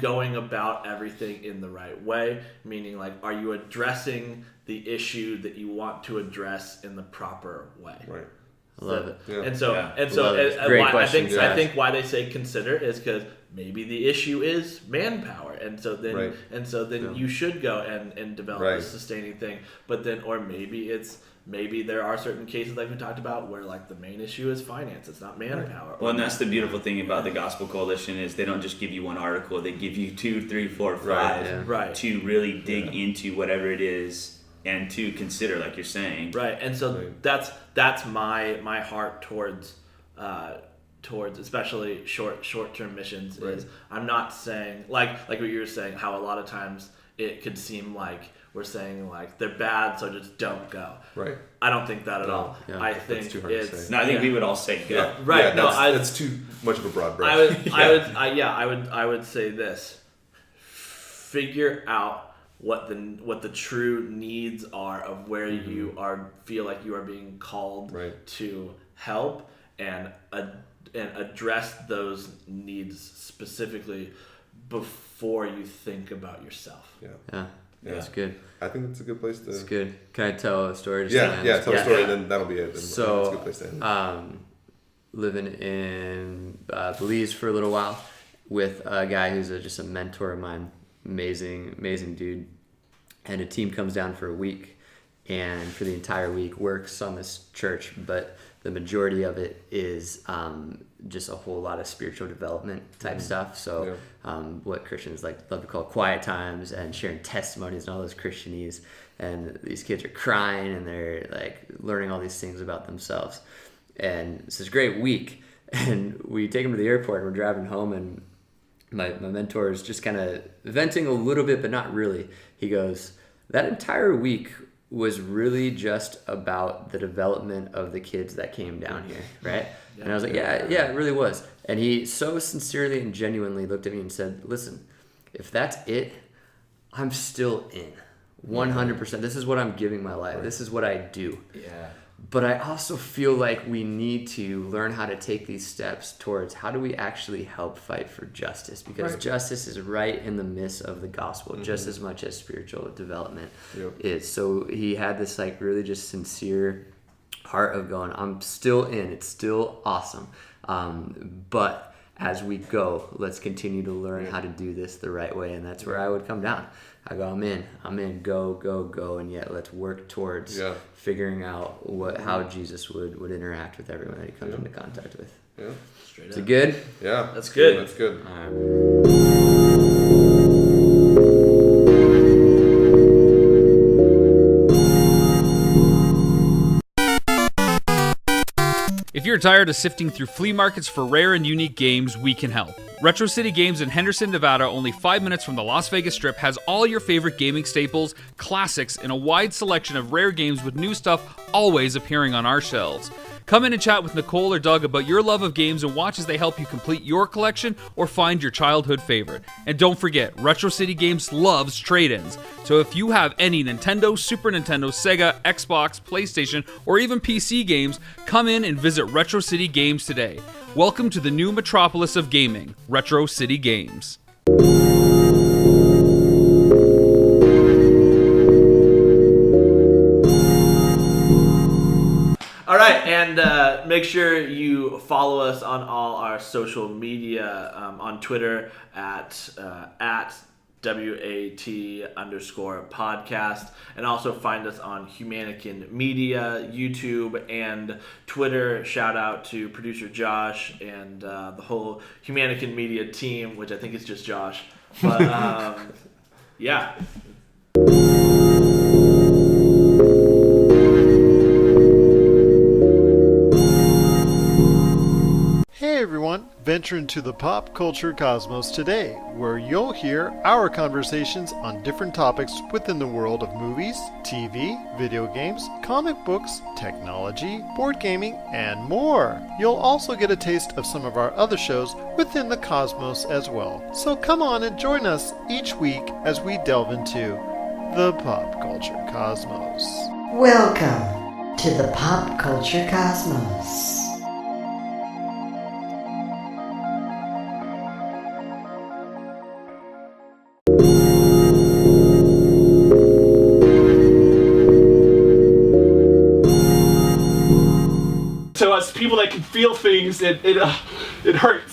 going about everything in the right way? Meaning, like, are you addressing the issue that you want to address in the proper way? Right. Love it. Yeah. And so Great I question. think why they say consider is because maybe the issue is manpower, and so then you should go and develop a sustaining thing. But then, or maybe there are certain cases like we talked about where like the main issue is finance, it's not manpower. Well, and that's the beautiful thing about the Gospel Coalition is they don't just give you one article; they give you 2, 3, 4, 5 to really dig into whatever it is and to consider, like you're saying. Right, and so that's my heart towards especially short-term missions. Is I'm not saying like what you were saying, how a lot of times it could seem like we're saying like they're bad, so just don't go. Right. I don't think that at all. Yeah. I think too hard to it's say. No, I think we would all say go. Yeah. Right. Yeah, No, that's too much of a broad brush. I would say this. Figure out what the true needs are of where you feel like you are being called to help and address those needs specifically before you think about yourself. Yeah. That's good. I think that's a good place to. That's good. Can I tell a story? Tell a story, then that'll be it. So, that's a good place to end. Living in Belize for a little while with a guy who's just a mentor of mine. Amazing dude. And a team comes down for a week, and for the entire week works on this church, but the majority of it is just a whole lot of spiritual development type stuff. So what Christians love to call quiet times and sharing testimonies and all those Christianese. And these kids are crying and they're like learning all these things about themselves. And it's this great week. And we take them to the airport and we're driving home, and my mentor is just kind of venting a little bit, but not really. He goes, that entire week was really just about the development of the kids that came down here, right? And I was like, yeah, it really was. And he so sincerely and genuinely looked at me and said, listen, if that's it, I'm still in. 100%. This is what I'm giving my life. This is what I do. Yeah. But I also feel like we need to learn how to take these steps towards how do we actually help fight for justice, because justice is right in the midst of the gospel, just as much as spiritual development is. So he had this like really just sincere heart of going, I'm still in, it's still awesome. But as we go, let's continue to learn how to do this the right way. And that's where I would come down. I go, I'm in, go. And yet let's work towards figuring out how Jesus would interact with everyone that he comes into contact with. Yeah. Straight Is up. it good? Yeah. That's good. That's good. All right. If you're tired of sifting through flea markets for rare and unique games, we can help. Retro City Games in Henderson, Nevada, only 5 minutes from the Las Vegas Strip, has all your favorite gaming staples, classics, and a wide selection of rare games with new stuff always appearing on our shelves. Come in and chat with Nicole or Doug about your love of games and watch as they help you complete your collection or find your childhood favorite. And don't forget, Retro City Games loves trade-ins. So if you have any Nintendo, Super Nintendo, Sega, Xbox, PlayStation, or even PC games, come in and visit Retro City Games today. Welcome to the new metropolis of gaming, Retro City Games. All right, and make sure you follow us on all our social media, on Twitter at WAT_podcast, and also find us on Humannequin Media, YouTube, and Twitter. Shout out to producer Josh and the whole Humannequin Media team, which I think is just Josh. But yeah. Hey everyone, venture into the pop culture cosmos today, where you'll hear our conversations on different topics within the world of movies, TV, video games, comic books, technology, board gaming, and more. You'll also get a taste of some of our other shows within the cosmos as well. So come on and join us each week as we delve into the pop culture cosmos. Welcome to the Pop Culture Cosmos. So as people that can feel things, it hurts.